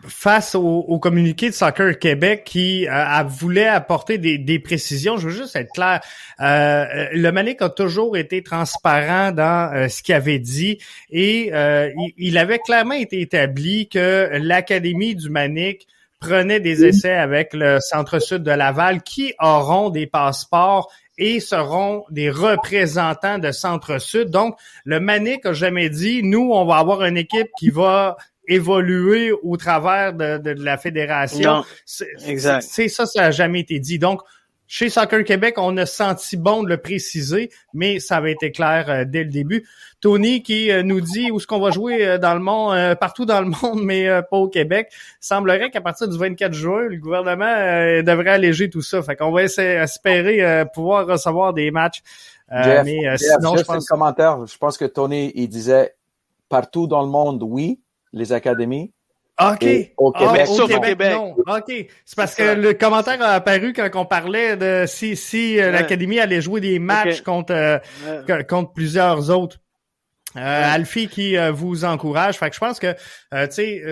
face au communiqué de Soccer Québec qui voulait apporter des précisions, je veux juste être clair. Le Manic a toujours été transparent dans ce qu'il avait dit et il avait clairement été établi que l'Académie du Manic prenait des essais avec le Centre-Sud de Laval qui auront des passeports et seront des représentants de Centre-Sud. Donc, le Manic a jamais dit, nous, on va avoir une équipe qui va évoluer au travers de la fédération. Non, exact. Ça n'a jamais été dit. Donc, chez Soccer Québec, on a senti bon de le préciser, mais ça avait été clair dès le début. Tony qui nous dit où est-ce qu'on va jouer dans le monde, partout dans le monde, mais pas au Québec. Semblerait qu'à partir du 24 juin, le gouvernement devrait alléger tout ça. Fait qu'on va espérer pouvoir recevoir des matchs. Jeff, Sinon, je pense commentaire. Je pense que Tony, il disait partout dans le monde, oui, les académies. OK. Au Québec. Sauf au Québec. Non. OK. C'est parce que le commentaire a apparu quand on parlait de si l'Académie allait jouer des matchs contre plusieurs autres. Alfie qui vous encourage. Fait que je pense que tu sais,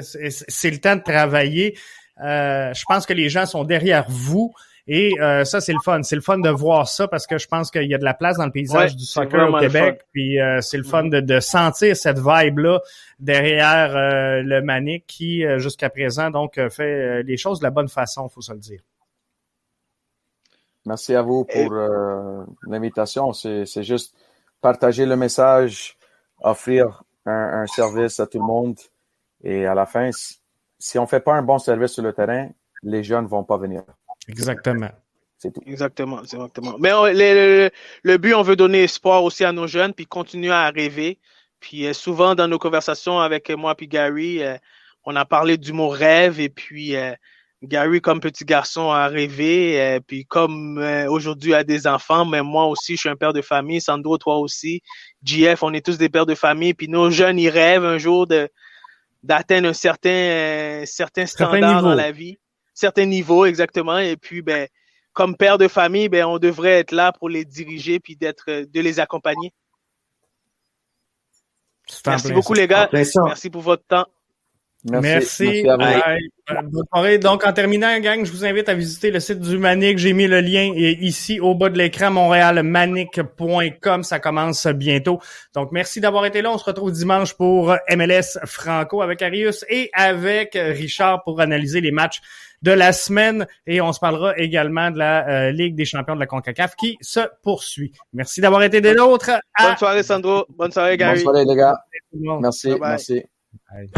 c'est le temps de travailler. Je pense que les gens sont derrière vous. Et ça, c'est le fun. C'est le fun de voir ça parce que je pense qu'il y a de la place dans le paysage du soccer au Québec. Puis c'est le fun de sentir cette vibe-là derrière le Manic qui, jusqu'à présent, donc fait les choses de la bonne façon, faut se le dire. Merci à vous pour l'invitation. C'est juste partager le message offrir un service à tout le monde. Et à la fin, si on fait pas un bon service sur le terrain, les jeunes vont pas venir. Exactement. C'est tout. Exactement. Mais le but, on veut donner espoir aussi à nos jeunes, puis continuer à rêver. Puis souvent, dans nos conversations avec moi et Gary, on a parlé du mot rêve, et puis Gary, comme petit garçon, a rêvé, puis comme aujourd'hui a des enfants, mais moi aussi, je suis un père de famille, Sandro, toi aussi, JF, on est tous des pères de famille, puis nos jeunes, ils rêvent un jour d'atteindre un certain standard dans la vie, certains niveaux, exactement, et puis, ben, comme père de famille, ben, on devrait être là pour les diriger, puis de les accompagner. Merci beaucoup, les gars. Merci pour votre temps. Merci à vous. Bonne soirée. Donc, en terminant, gang, je vous invite à visiter le site du Manic. J'ai mis le lien ici au bas de l'écran, montrealmanic.com. Ça commence bientôt. Donc, merci d'avoir été là. On se retrouve dimanche pour MLS Franco avec Arius et avec Richard pour analyser les matchs de la semaine. Et on se parlera également de la Ligue des champions de la CONCACAF qui se poursuit. Merci d'avoir été des nôtres. Bonne soirée, Sandro. Bonne soirée, Gary. Bonne soirée, les gars. Merci. Bye bye. Merci. Bye.